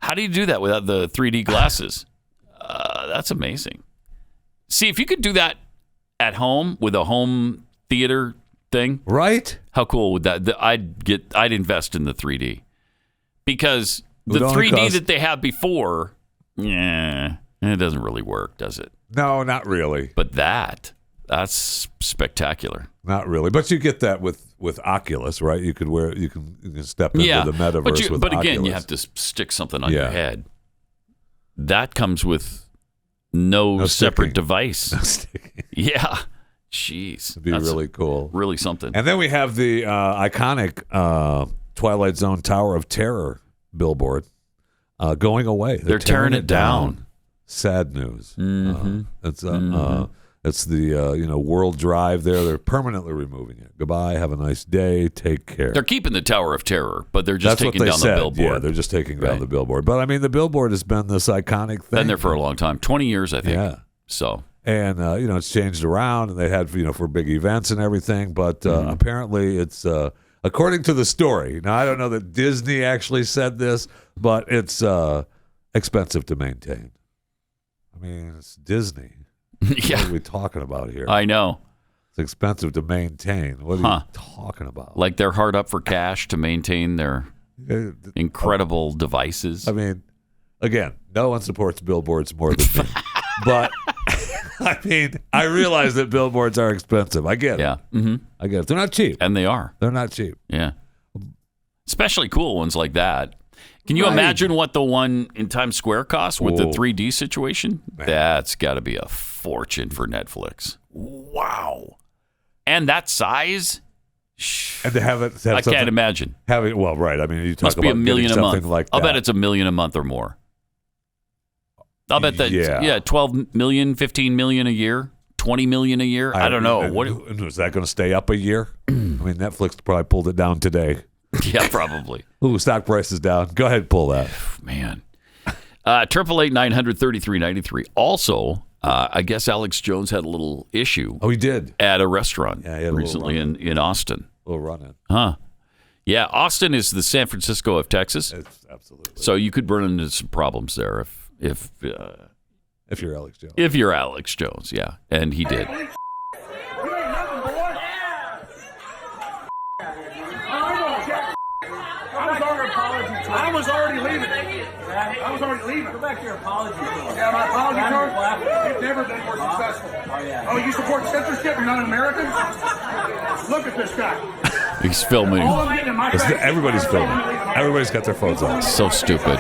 How do you do that without the 3D glasses? That's amazing. See, if you could do that at home with a home theater thing. Right? How cool would that? I'd invest in the 3D because the 3D that they have before, it doesn't really work, does it? No, not really. But that's spectacular. Not really. But you get that with Oculus, right? You can step into the metaverse with Oculus. But again, you have to stick something on your head. That comes with no separate device. No yeah. Jeez. It'd be really cool. Really something. And then we have the iconic Twilight Zone Tower of Terror billboard going away. They're tearing it down. Sad news. Mm-hmm. It's the World Drive there. They're permanently removing it. Goodbye. Have a nice day. Take care. They're keeping the Tower of Terror, but they're just taking down the billboard. Yeah, they're just taking down the billboard. But I mean, the billboard has been this iconic thing. Been there for a long time, 20 years, I think. Yeah. So. And it's changed around, and they had for big events and everything. But apparently, it's according to the story. Now, I don't know that Disney actually said this, but it's expensive to maintain. I mean, it's Disney. Yeah. What are we talking about here? I know. It's expensive to maintain. What are you talking about? Like they're hard up for cash to maintain their incredible devices. I mean, again, no one supports billboards more than me. But, I mean, I realize that billboards are expensive. I get it. Yeah. Mm-hmm. I get it. They're not cheap. And they are. They're not cheap. Yeah. Especially cool ones like that. Can you imagine what the one in Times Square costs with the 3D situation? Man. That's got to be a fortune for Netflix. Wow. And that size? And to have it, I can't imagine. Right. I mean, you talk must about be $1 million a month. Like I'll bet it's $1 million a month or more. I'll bet that 12 million, 15 million a year, 20 million a year. I don't know. Is that going to stay up a year? I mean, Netflix probably pulled it down today. Yeah, probably. Ooh, stock price is down. Go ahead, pull that. Man. 888-900-3393. Also, I guess Alex Jones had a little issue. Oh, he did? At a restaurant recently in Austin. A little run-in. Huh. Yeah, Austin is the San Francisco of Texas. It's absolutely. So you could run into some problems there if you're Alex Jones. If you're Alex Jones, yeah. And he did. I was already leaving. Go back to your apology tour. Yeah, my apology tour? You've never been more successful. Oh, you support censorship? You're not an American? Look at this guy. He's filming. Everybody's filming. Everybody's got their phones on. So stupid.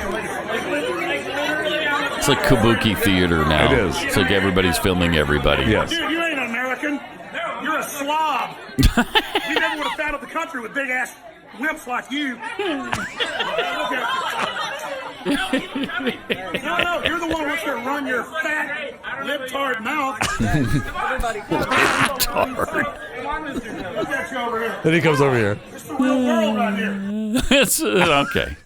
It's like kabuki theater now. It is. It's like everybody's filming everybody. Yes. Dude, you ain't an American. You're a slob. We never would have founded the country with big-ass wimps like you. No, you're the one who wants to run your fat, libtard mouth. Then he comes over here. It's the real world right here. It's okay.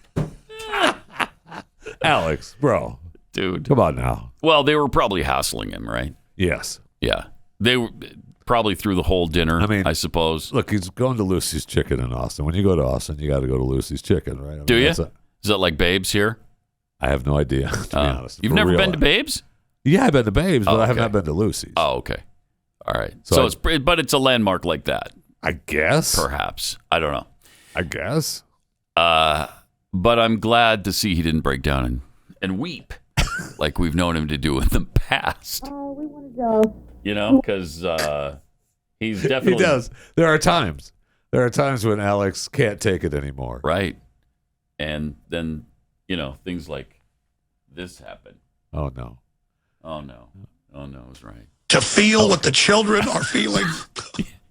Alex, bro. Dude. Come on now. Well, they were probably hassling him, right? Yes. Yeah. They were probably through the whole dinner, I suppose. Look, he's going to Lucy's Chicken in Austin. When you go to Austin, you got to go to Lucy's Chicken, right? Do you? Is that like Babes here? I have no idea, to be honest. You've never been to Babes? Yeah, I've been to Babes, but I have not been to Lucy's. Oh, okay. All right. So it's a landmark like that. I guess. Perhaps. I don't know. I guess. But I'm glad to see he didn't break down and weep like we've known him to do in the past. Oh, we want to go. Because he's definitely... He does. There are times when Alex can't take it anymore. Right. And then, things like this happen. Oh, no. Oh, no. Oh, no, it's right. To feel what the children are feeling.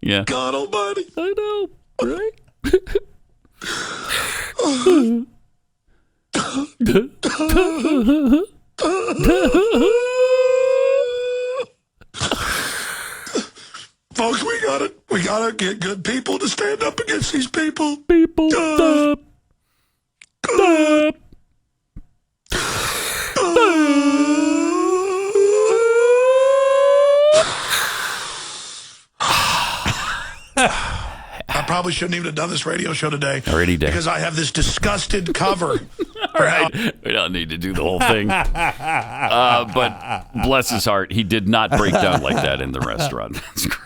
Yeah. God almighty. I know, right? Folks, we gotta get good people to stand up against these people. I probably shouldn't even have done this radio show today. Already did. Because I have this disgusted cover. All right. We don't need to do the whole thing. But bless his heart, he did not break down like that in the restaurant. That's great.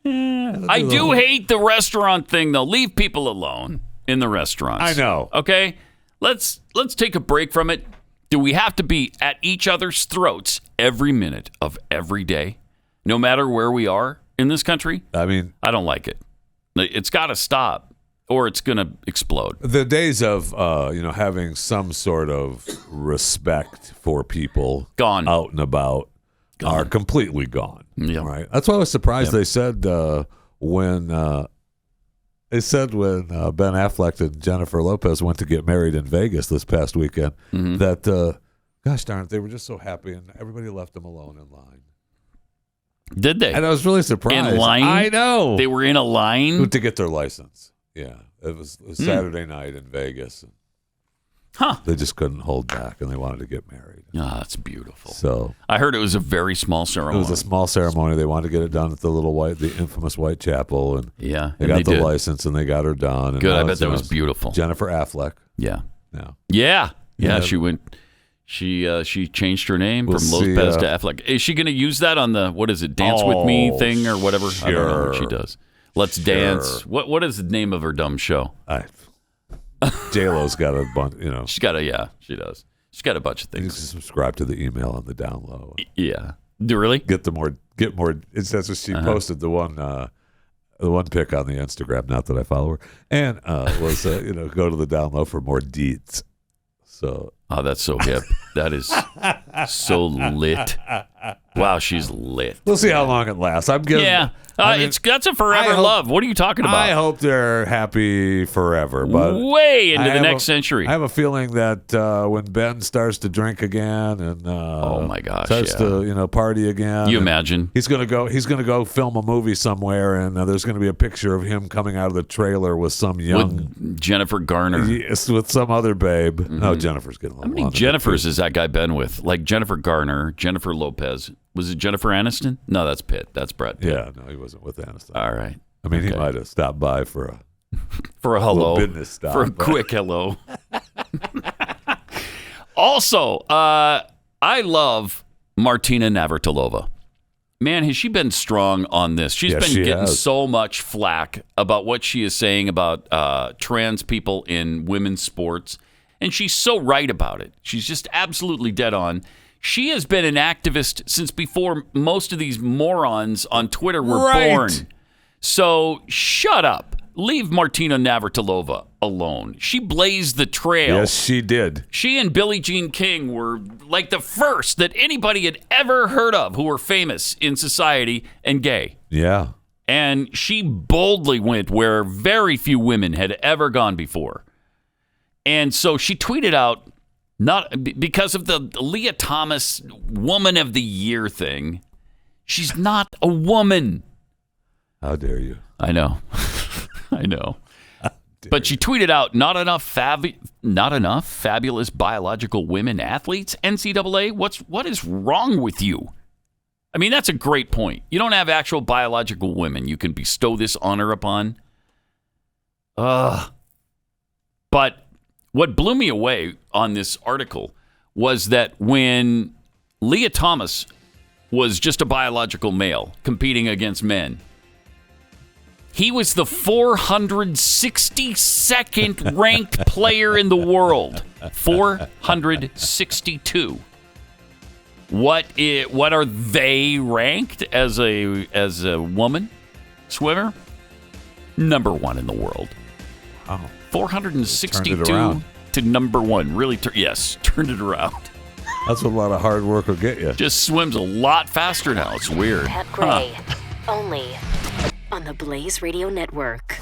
I do hate the restaurant thing, though. Leave people alone in the restaurants. I know. Okay? Let's take a break from it. Do we have to be at each other's throats every minute of every day, no matter where we are in this country? I mean, I don't like it. It's got to stop, or it's going to explode. The days of having some sort of respect for people gone out and about are completely gone. Yep. Right. That's why I was surprised. They said when Ben Affleck and Jennifer Lopez went to get married in Vegas this past weekend, that gosh darn it, they were just so happy, and everybody left them alone in line. Did they? And I was really surprised. In line? I know. They were in a line to get their license. Yeah, it was Saturday night in Vegas. They just couldn't hold back, and they wanted to get married. Oh, that's beautiful. So I heard it was a very small ceremony. It was a small ceremony. They wanted to get it done at the infamous White Chapel, and they got the license, and they got her done. Good, I bet that was beautiful. Jennifer Affleck. Yeah. She went. She changed her name from Lopez to Affleck. Is she going to use that on the Dance With Me thing or whatever? Sure. I don't know what she does. Let's Dance. What is the name of her dumb show? J-Lo's got a bunch. She's got she does. She's got a bunch of things. You can subscribe to the email on the down low. Yeah. Do really get more. It says she posted the one pic on the Instagram. Not that I follow her, and was go to the down low for more deets. So. Oh, that's so hip. That is so lit. Wow, she's lit. We'll see how long it lasts. I'm giving. Yeah, that's a forever love. What are you talking about? I hope they're happy forever, but way into the next century. I have a feeling that when Ben starts to drink again and oh my gosh, starts to party again, you imagine he's gonna go film a movie somewhere, and there's gonna be a picture of him coming out of the trailer with some young Jennifer Garner, yes, with some other babe. No, Jennifer's getting. How many Jennifers is that guy been with? Like Jennifer Garner, Jennifer Lopez. Was it Jennifer Aniston? No, that's Pitt. That's Brad Pitt. Yeah, no, he wasn't with Aniston. All right. I mean, he might have stopped by for a hello, business stop, for a quick hello. Also, I love Martina Navratilova. Man, has she been strong on this? She's been getting so much flack about what she is saying about trans people in women's sports. And she's so right about it. She's just absolutely dead on. She has been an activist since before most of these morons on Twitter were born. So shut up. Leave Martina Navratilova alone. She blazed the trail. Yes, she did. She and Billie Jean King were like the first that anybody had ever heard of who were famous in society and gay. Yeah. And she boldly went where very few women had ever gone before. And so she tweeted out, not because of the Lia Thomas Woman of the Year thing, she's not a woman. How dare you? I know. I know. But she tweeted out, not enough fabulous biological women athletes, NCAA. What is wrong with you? I mean, that's a great point. You don't have actual biological women you can bestow this honor upon. But what blew me away on this article was that when Lia Thomas was just a biological male competing against men, he was the 462nd ranked player in the world. 462. What are they ranked as a woman swimmer? Number 1 in the world. Wow. 462 to number 1. Really, turned it around. That's what a lot of hard work will get you. Just swims a lot faster now. It's weird. Pat Gray, only on the Blaze Radio Network.